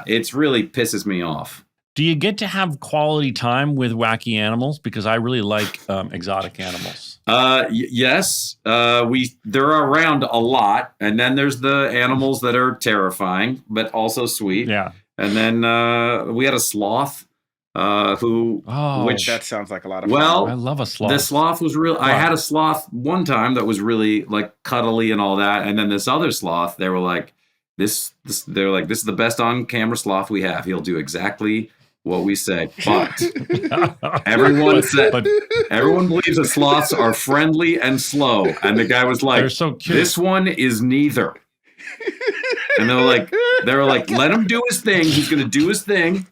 it's really pisses me off. Do you get to have quality time with wacky animals? Because I really like exotic animals. Yes. They're around a lot, and then there's the animals that are terrifying but also sweet. Yeah. And then we had a sloth. Which that sounds like a lot of fun. Well, I love a sloth. The sloth was real. I had a sloth one time that was really like cuddly and all that, and then this other sloth, they were like. This is the best on-camera sloth we have. He'll do exactly what we say. But everyone believes that sloths are friendly and slow. And the guy was like, so cute. This one is neither. And they were like, let him do his thing. He's gonna do his thing.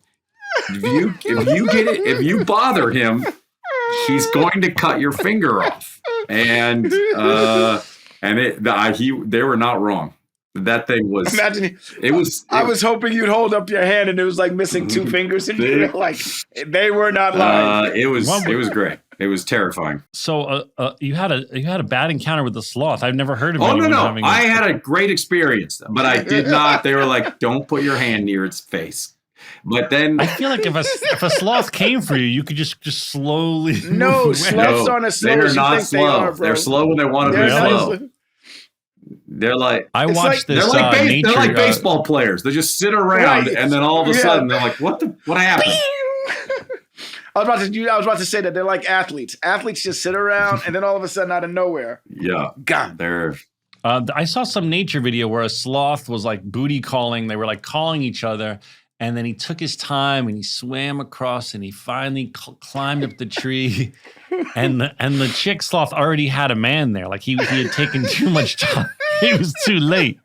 If you bother him, he's going to cut your finger off. And they were not wrong. That thing was. I was hoping you'd hold up your hand and it was like missing 2 fingers, and you were like they were not lying. It was great. It was terrifying. So you had a bad encounter with the sloth. I've never heard of. Oh no! I had a great experience, but I did not. They were like, "Don't put your hand near its face." But then I feel like if a sloth came for you, you could just slowly. No, sloths aren't as slow as you think slow. they are, bro. They're slow when they want to be slow. They're like I watched this. They're like baseball players. They just sit around, and then all of a sudden they're like, "What happened?" I was about to say that they're like athletes. Athletes just sit around, and then all of a sudden, out of nowhere, gone. They're. I saw some nature video where a sloth was like booty calling. They were like calling each other, and then he took his time and he swam across, and he finally climbed up the tree. And the chick sloth already had a man there. Like he had taken too much time. It was too late.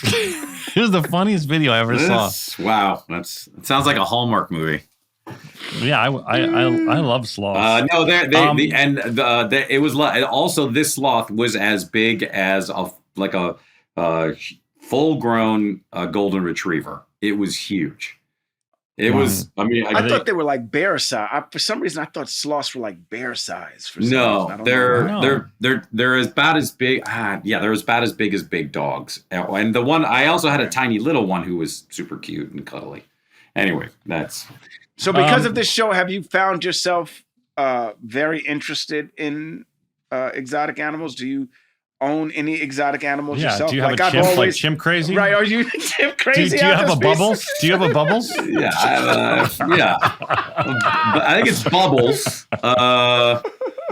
It was the funniest video I ever saw. Wow, it sounds like a Hallmark movie. Yeah, I love sloths. No, it was also this sloth was as big as a full-grown golden retriever. It was huge. It was. I mean, I thought they were like bear size. For some reason, I thought sloths were like bear size. They're about as big. They're about as big as big dogs. And the one I also had a tiny little one who was super cute and cuddly. Anyway, that's. So because of this show, have you found yourself very interested in exotic animals? Do you own any exotic animals yourself? Do you have a chimp like Chimp Crazy? Right, are you chimp crazy? Do you have a Bubbles? Do you have a Bubbles? Yeah, I think it's Bubbles.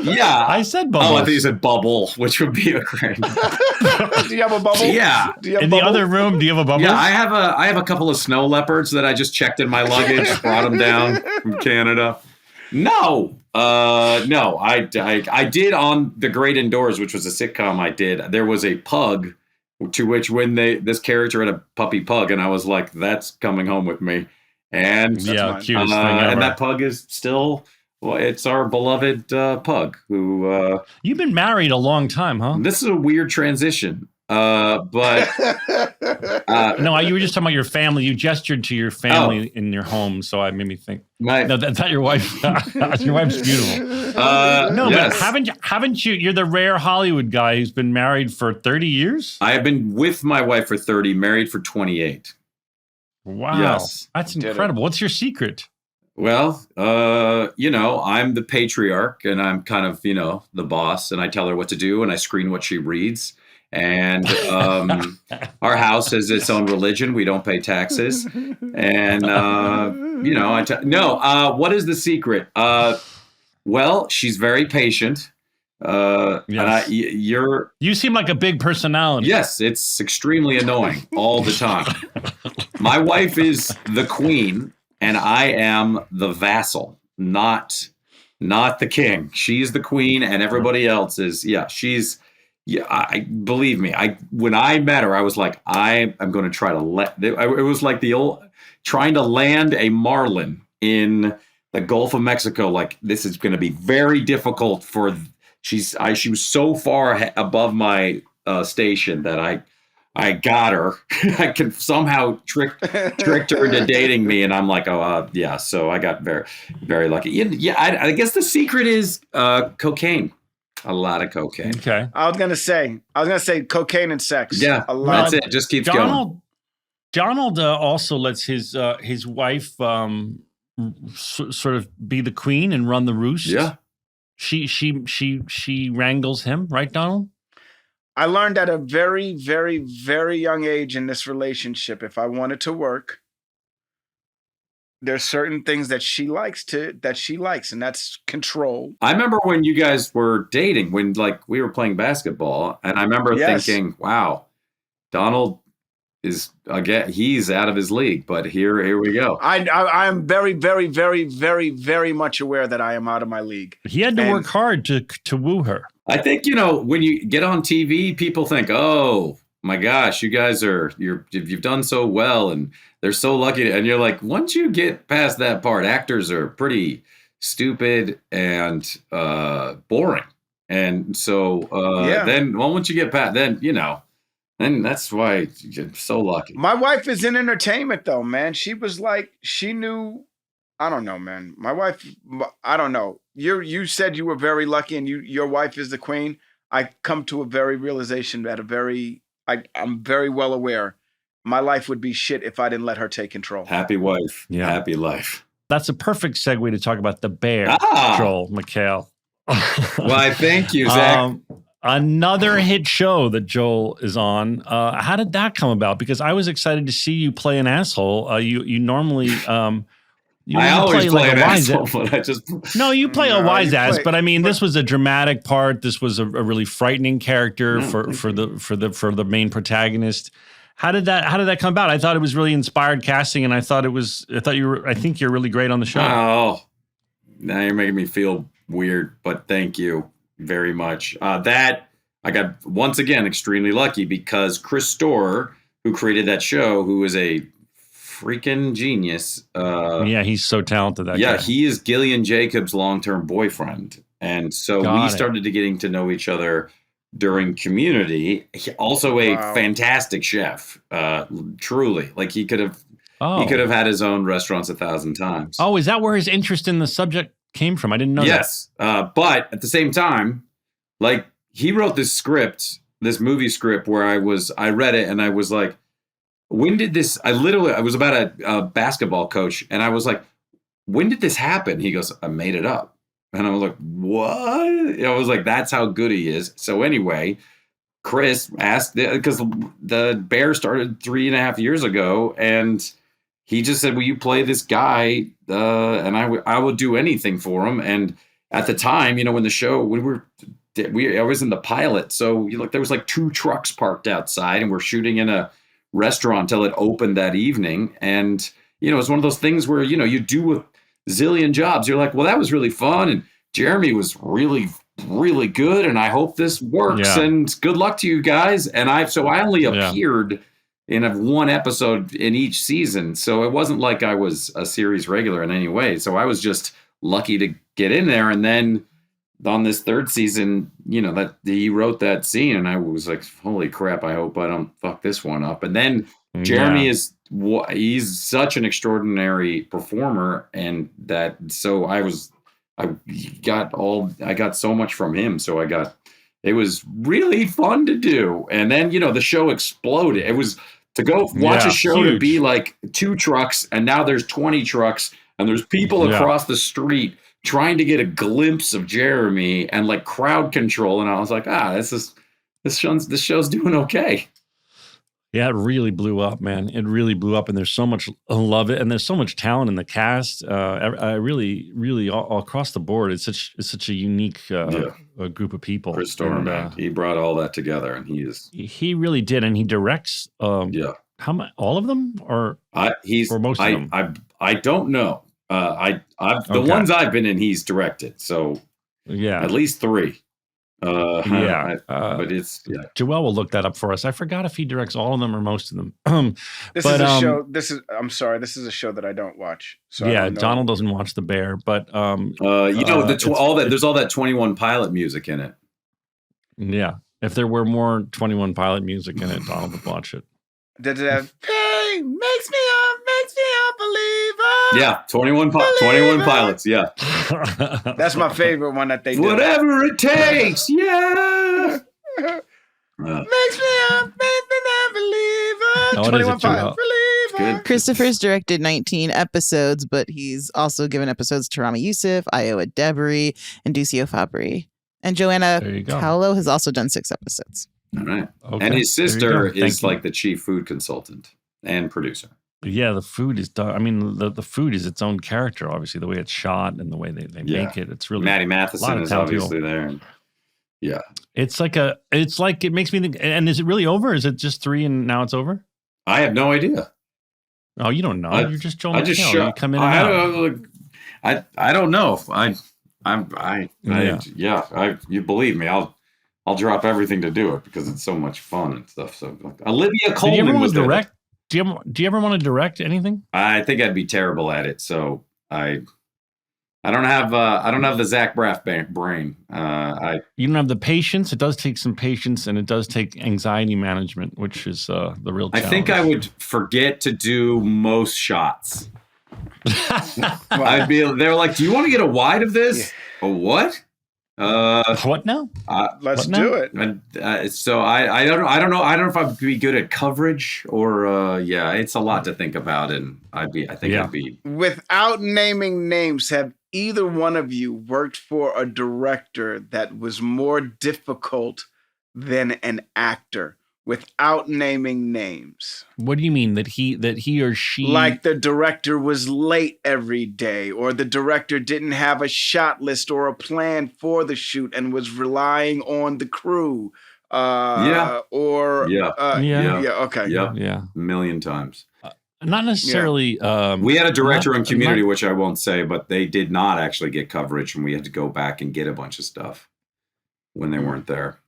Yeah. I said Oh, I bubbles. think you said bubble, which would be a great. Do you have a bubble? Yeah. Do you have In bubble? the other room, do you have a bubble? Yeah, I have a couple of snow leopards that I just checked in my luggage, brought them down from Canada. No, no, I did on The Great Indoors, which was a sitcom I did. There was a pug to which when this character had a puppy pug, and I was like, that's coming home with me. And yeah, mine. cutest thing ever. and that pug is still, well, it's our beloved pug who. You've been married a long time, huh? This is a weird transition. But No, you were just talking about your family. You gestured to your family in your home, so I made me think. No, that's not your wife. Your wife's beautiful. No, yes. but haven't you? You're the rare Hollywood guy who's been married for 30 years. I have been with my wife for 30, married for 28. Wow, Yes. that's incredible. What's your secret? Well, I'm the patriarch, and I'm kind of, the boss, and I tell her what to do, and I screen what she reads. And our house has its own religion. We don't pay taxes. And, what is the secret? Well, she's very patient. Yes. And You seem like a big personality. yes, it's extremely annoying all the time. My wife is the queen, and I am the vassal, not the king. She's the queen, and everybody else is, she's. Yeah, believe me. When I met her, I was like, I am going to try to it was like the old trying to land a marlin in the Gulf of Mexico. Like, this is going to be very difficult for. She was so far above my station that I got her. I could somehow tricked her into dating me, and I'm like, So I got very, very lucky. Yeah, I guess the secret is cocaine. A lot of cocaine. Okay. I was gonna say cocaine and sex. Yeah, a lot. that's it. Just keeps going. Donald also lets his wife sort of be the queen and run the roost. Yeah. She wrangles him, right, Donald? I learned at a very, very, very young age in this relationship, if I wanted to work, there's certain things that she likes, and that's control. I remember when you guys were dating, when we were playing basketball, and I remember thinking, wow, Donald is he's out of his league, but here we go. I'm very, very, very, very, very much aware that I am out of my league. He had to work hard to woo her. I think, when you get on TV, people think, oh my gosh, you guys you've done so well, and they're so lucky. And you're like, once you get past that part, actors are pretty stupid and boring. And so then once you get past, then that's why you're so lucky. My wife is in entertainment, though, man. She was like, she knew. I don't know, man. My wife, I don't know. You said you were very lucky, and your wife is the queen. I come to a very realization that I'm very well aware my life would be shit if I didn't let her take control. Happy wife, happy life. That's a perfect segue to talk about the bear, Joel McHale. Why, thank you, Zach. Another hit show that Joel is on. How did that come about? Because I was excited to see you play an asshole. You normally... I always play an asshole, but I just... No, you play a wise ass, but I mean, this was a dramatic part. This was a really frightening character for the main protagonist. How did that come about? I thought it was really inspired casting, and I think you're really great on the show. Oh, now you're making me feel weird, but thank you very much. That I got, once again, extremely lucky, because Chris Storer, who created that show, who is a freaking genius. He's so talented. That guy. He is Gillian Jacobs' long-term boyfriend, and so we started getting to know each other during Community. Also a fantastic chef, truly. Like, he could have had his own restaurants 1,000 times. Oh, is that where his interest in the subject came from? I didn't know that. Yes, but at the same time, like, he wrote this movie script where I read it and I was like, when did this? I was about a basketball coach, and I was like, when did this happen? He goes, I made it up. And I was like, what? I was like, that's how good he is. So anyway, Chris asked, because the Bear started 3.5 years ago, and he just said, will you play this guy? And I will do anything for him. And at the time, when the show, I was in the pilot. So there was like 2 trucks parked outside, and we're shooting in a restaurant until it opened that evening. And, it's one of those things where, you do a zillion jobs. You're like, well, that was really fun. And Jeremy was really, really good. And I hope this works. Yeah. And good luck to you guys. And I only appeared in one episode in each season. So it wasn't like I was a series regular in any way. So I was just lucky to get in there. And then on this 3rd season, that he wrote that scene, and I was like, holy crap, I hope I don't fuck this one up. And then Jeremy he's such an extraordinary performer, and I got so much from him. So it was really fun to do. And then, the show exploded. It was to go watch a show huge. To be like 2 trucks, and now there's 20 trucks, and there's people across the street trying to get a glimpse of Jeremy, and like crowd control. And I was like, this show's doing okay. Yeah, it really blew up, man. It really blew up, and there's so much love it, and there's so much talent in the cast. I really all across the board. It's such a unique a group of people. Chris Storm, man, he brought all that together, and he really did, and he directs. How much? All of them, or most of them? I don't know. The ones I've been in, he's directed. So at least 3. But it's Joelle will look that up for us. I forgot if he directs all of them or most of them. This is a show. I'm sorry. This is a show that I don't watch. So Donald doesn't watch The Bear, but there's all that 21 Pilot music in it. Yeah, if there were more 21 Pilot music in it, Donald would watch it. Did it have "Hey, makes me a believer"? Yeah, 21 Pilots. Yeah, that's my favorite one that they do. Whatever it takes. Yeah. Makes me a believer. 21 Pilots. Believer. Christopher's directed 19 episodes, but he's also given episodes to Rami Youssef, Iowa Debris, and Duccio Fabri. And Joanna Paolo has also done 6 episodes. All right. Okay. And his sister is like the chief food consultant and producer. Yeah, the food is done. I mean, the food is its own character, obviously, the way it's shot and the way they make it. It's really Maddie Matheson is obviously there. And it's like it makes me think. And is it really over? Is it just 3 and now it's over? I have no idea. Oh, you don't know. You're just Joel McHale. You come in and out. I don't know. You believe me. I'll drop everything to do it because it's so much fun and stuff. So Olivia Colman was direct. Do you ever want to direct anything? I think I'd be terrible at it. So I don't have the Zach Braff brain. You don't have the patience. It does take some patience, and it does take anxiety management, which is the real challenge. I think I would forget to do most shots. They're like, "Do you want to get a wide of this?" Yeah. A what? What now? Let's do it. And so I don't know. I don't know if I'd be good at coverage or it's a lot to think about, and I'd be without naming names. Have either one of you worked for a director that was more difficult than an actor? Without naming names. What do you mean? That he or she, like the director was late every day, or the director didn't have a shot list or a plan for the shoot and was relying on the crew. Okay. A million times. Not necessarily. We had a director on Community, which I won't say, but they did not actually get coverage, and we had to go back and get a bunch of stuff when they weren't there.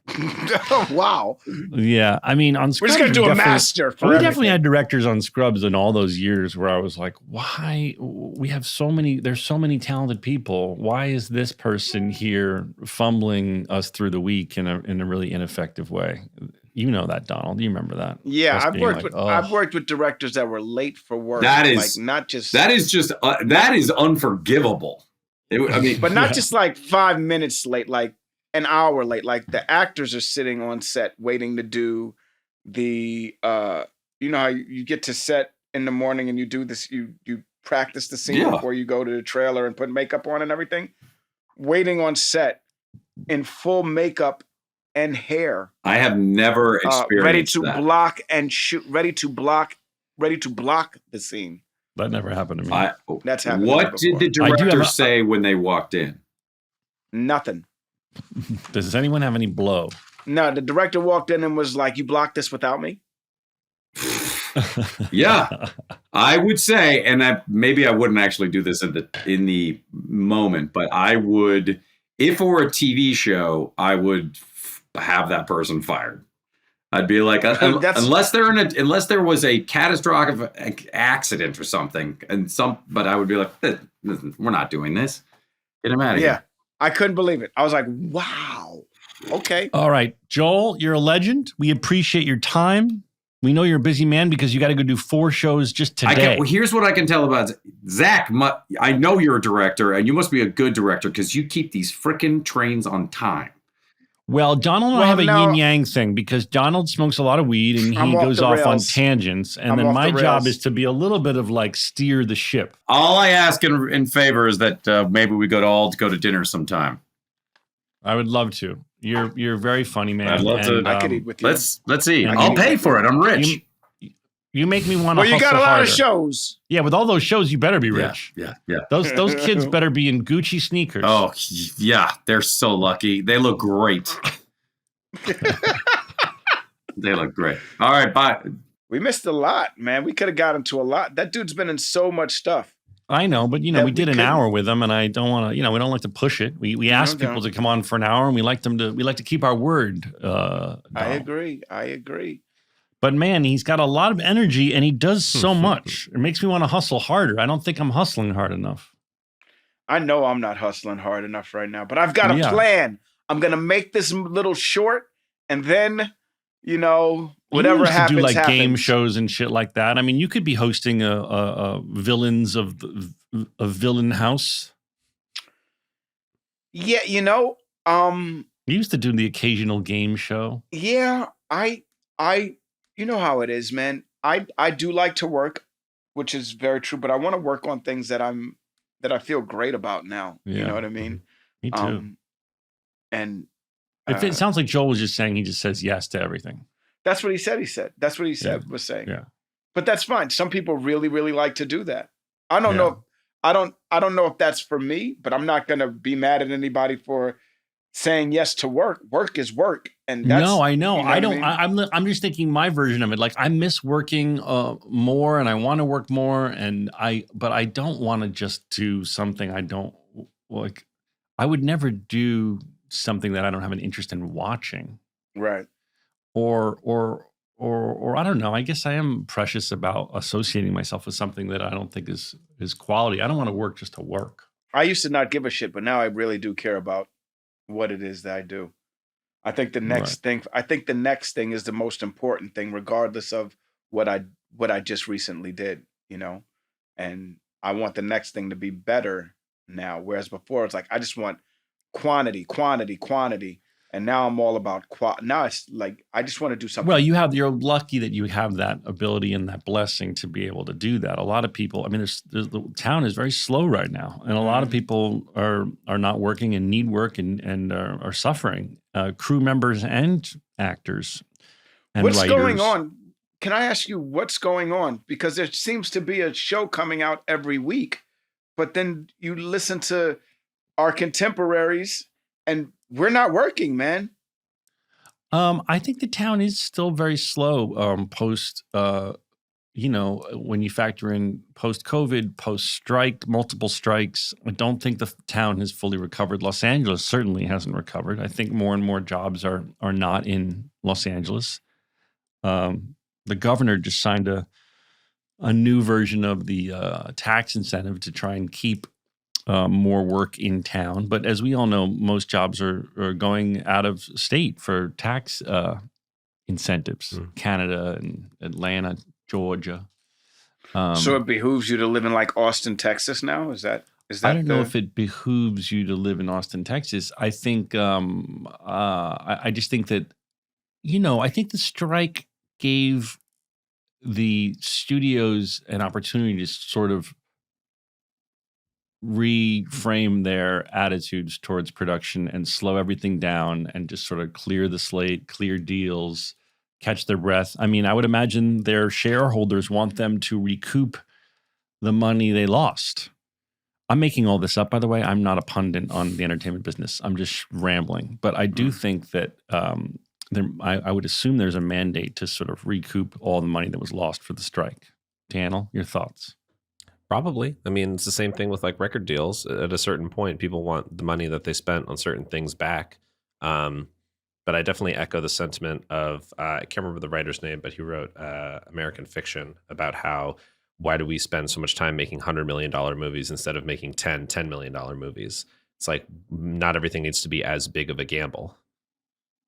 Oh, wow. Yeah, I mean, on Scrubs, we're just gonna do a master for we definitely had directors on Scrubs in all those years where I was like, why we have there's so many talented people, why is this person here fumbling us through the week in a really ineffective way? You know that, Donald. You remember that? Yeah, I've worked with directors that were late for work. That is unforgivable. But not just like 5 minutes late, like an hour late. Like the actors are sitting on set waiting to do the you know how you get to set in the morning and you do this, you practice the scene before you go to the trailer and put makeup on and everything. Waiting on set in full makeup and hair. I have never experienced ready to that. block and shoot, ready to block the scene. That never happened to me. That's happened. What did the director say when they walked in? Nothing. Does anyone have any blow? No, the director walked in and was like, "You blocked this without me." Yeah, I would say, and maybe I wouldn't actually do this in the moment, but I would, if it were a TV show, I would have that person fired. I'd be like, unless there was a catastrophic accident or something, but I would be like, we're not doing this. Get him out of here. I couldn't believe it. I was like, wow. Okay. All right, Joel, you're a legend. We appreciate your time. We know you're a busy man because you got to go do 4 shows just today. Here's what I can tell about Zach. I know you're a director, and you must be a good director because you keep these frickin' trains on time. Well, Donald and I have a yin-yang thing because Donald smokes a lot of weed and he goes off on tangents. And then my job is to be a little bit of like steer the ship. All I ask in favor is that maybe we all go to dinner sometime. I would love to. You're very funny, man. I'd love to. I could eat with you. Let's see. I'll pay for it. I'm rich. You make me want to. Well, you got a lot of shows. Yeah, with all those shows, you better be rich. Yeah. Those kids better be in Gucci sneakers. Oh yeah, they're so lucky. They look great. They look great. All right, bye. We missed a lot, man. We could have got into a lot. That dude's been in so much stuff. I know, but we did an hour with them, and I don't want to. We don't like to push it. We ask people to come on for an hour, and we like to keep our word. I agree. But man, he's got a lot of energy, and he does so much. It makes me want to hustle harder. I don't think I'm hustling hard enough. I know I'm not hustling hard enough right now, but I've got a plan. I'm gonna make this little short, and then whatever happens, do like happens. Game shows and shit like that. I mean, you could be hosting a villains of a villain house. Yeah, you used to do the occasional game show. Yeah, I you know how it is, man. I do like to work, which is very true, but I want to work on things that I feel great about now. Yeah. You know what I mean? Me too. And it sounds like Joel was just saying he just says yes to everything. That's what he said. That's what he said was saying. Yeah. But that's fine. Some people really, really like to do that. I don't know. I don't know if that's for me, but I'm not gonna be mad at anybody for saying yes to work. Work is work. And that's, no, I know. I don't. I'm just thinking my version of it. Like I miss working more, and I want to work more, but I don't want to just do something I don't like. I would never do something that I don't have an interest in watching. Right. Or I don't know. I guess I am precious about associating myself with something that I don't think is quality. I don't want to work just to work. I used to not give a shit, but now I really do care about what it is that I do. I think the next thing is the most important thing, regardless of what I just recently did, and I want the next thing to be better now. Whereas before it's like, I just want quantity. And now I'm all about now it's like, I just want to do something. Well, you're lucky that you have that ability and that blessing to be able to do that. A lot of people, I mean, the town is very slow right now. And a lot of people are not working and need work and are suffering. Crew members and actors and what's writers. Going on? Can I ask you what's going on? Because there seems to be a show coming out every week, but then you listen to our contemporaries and we're not working, man. I think the town is still very slow post, when you factor in post-COVID, post-strike, multiple strikes. I don't think the town has fully recovered. Los Angeles certainly hasn't recovered. I think more and more jobs are not in Los Angeles. The governor just signed a new version of the tax incentive to try and keep more work in town. But as we all know, most jobs are going out of state for tax incentives. Canada and Atlanta, Georgia. So it behooves you to live in like Austin, Texas now? Is that I don't know if it behooves you to live in Austin, Texas. I think I just think that, I think the strike gave the studios an opportunity to sort of reframe their attitudes towards production and slow everything down and just sort of clear the slate, clear deals, catch their breath. I mean, I would imagine their shareholders want them to recoup the money they lost. I'm making all this up, by the way. I'm not a pundit on the entertainment business. I'm just rambling. But I do think that I would assume there's a mandate to sort of recoup all the money that was lost for the strike. Daniel, your thoughts? Probably. I mean, it's the same thing with like record deals. At a certain point, people want the money that they spent on certain things back. But I definitely echo the sentiment of, I can't remember the writer's name, but he wrote American Fiction about how, why do we spend so much time making $100 million movies instead of making $10 million movies? It's like, not everything needs to be as big of a gamble.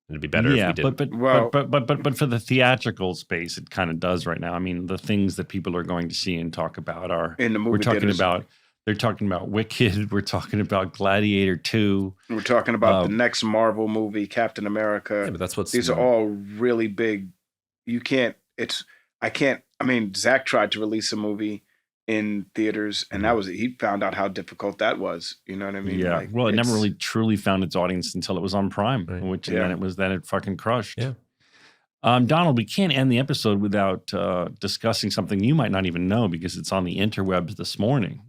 It'd be better if we did. But for the theatrical space, it kind of does right now. I mean, the things that people are going to see and talk about are in the movie we're talking theaters. about. They're talking about Wicked. We're talking about Gladiator 2. We're talking about the next Marvel movie, Captain America. Yeah, but that's what's these are all really big. You can't. I mean, Zach tried to release a movie in theaters, and that was he found out how difficult that was. You know what I mean? Yeah. Like, Well, it never really truly found its audience until it was on Prime, which Yeah. then it fucking crushed. Yeah. Donald, we can't end the episode without discussing something you might not even know because it's on the interwebs this morning.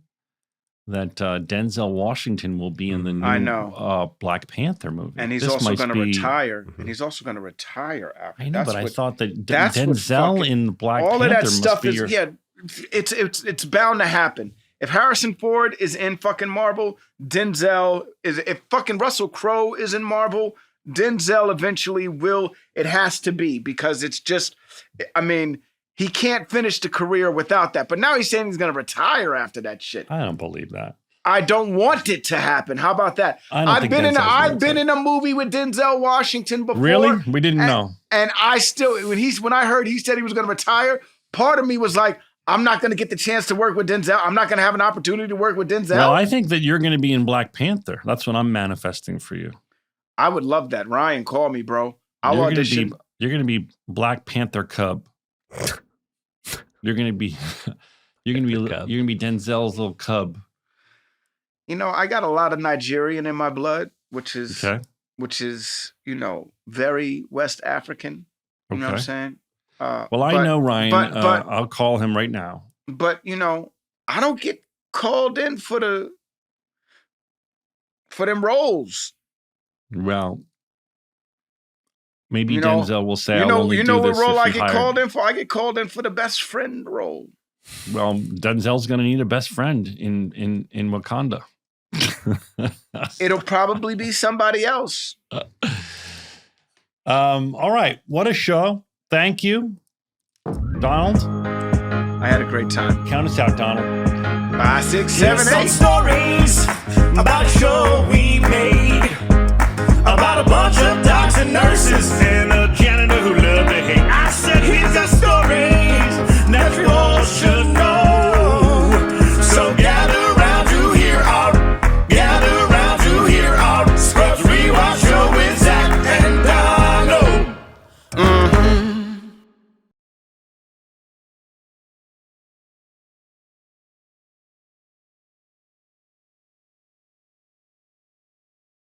That Denzel Washington will be in the new Black Panther movie. And he's also going to retire. And he's also going to retire after. I know, but I thought that that's Denzel in Black all Panther of that stuff must be is it's bound to happen. If Harrison Ford is in fucking Marvel, Denzel is. If fucking Russell Crowe is in Marvel, Denzel eventually will. It has to be because it's just. I mean, he can't finish the career without that. But now he's saying he's going to retire after that shit. I don't believe that. I don't want it to happen. How about that? I've been in a movie with Denzel Washington before. Really? We didn't know. And I still, when I heard he said he was going to retire, part of me was like, I'm not going to get the chance to work with Denzel. I'm not going to have an opportunity to work with Denzel. Well, I think that you're going to be in Black Panther. That's what I'm manifesting for you. I would love that. Ryan, call me, bro. I'll audition. You're going to be Black Panther Cub. You're going to be Denzel's little cub. You know, I got a lot of Nigerian in my blood, which is very West African. You know what I'm saying? I know Ryan. But I'll call him right now. But I don't get called in for them roles. Well, maybe Denzel will say, what role I get called in for? I get called in for the best friend role. Well, Denzel's going to need a best friend in Wakanda. It'll probably be somebody else. All right. What a show. Thank you, Donald. I had a great time. Count us out, Donald. 5, 6, 7, 8. Some stories about a show we made about a bunch of docs and nurses and a janitor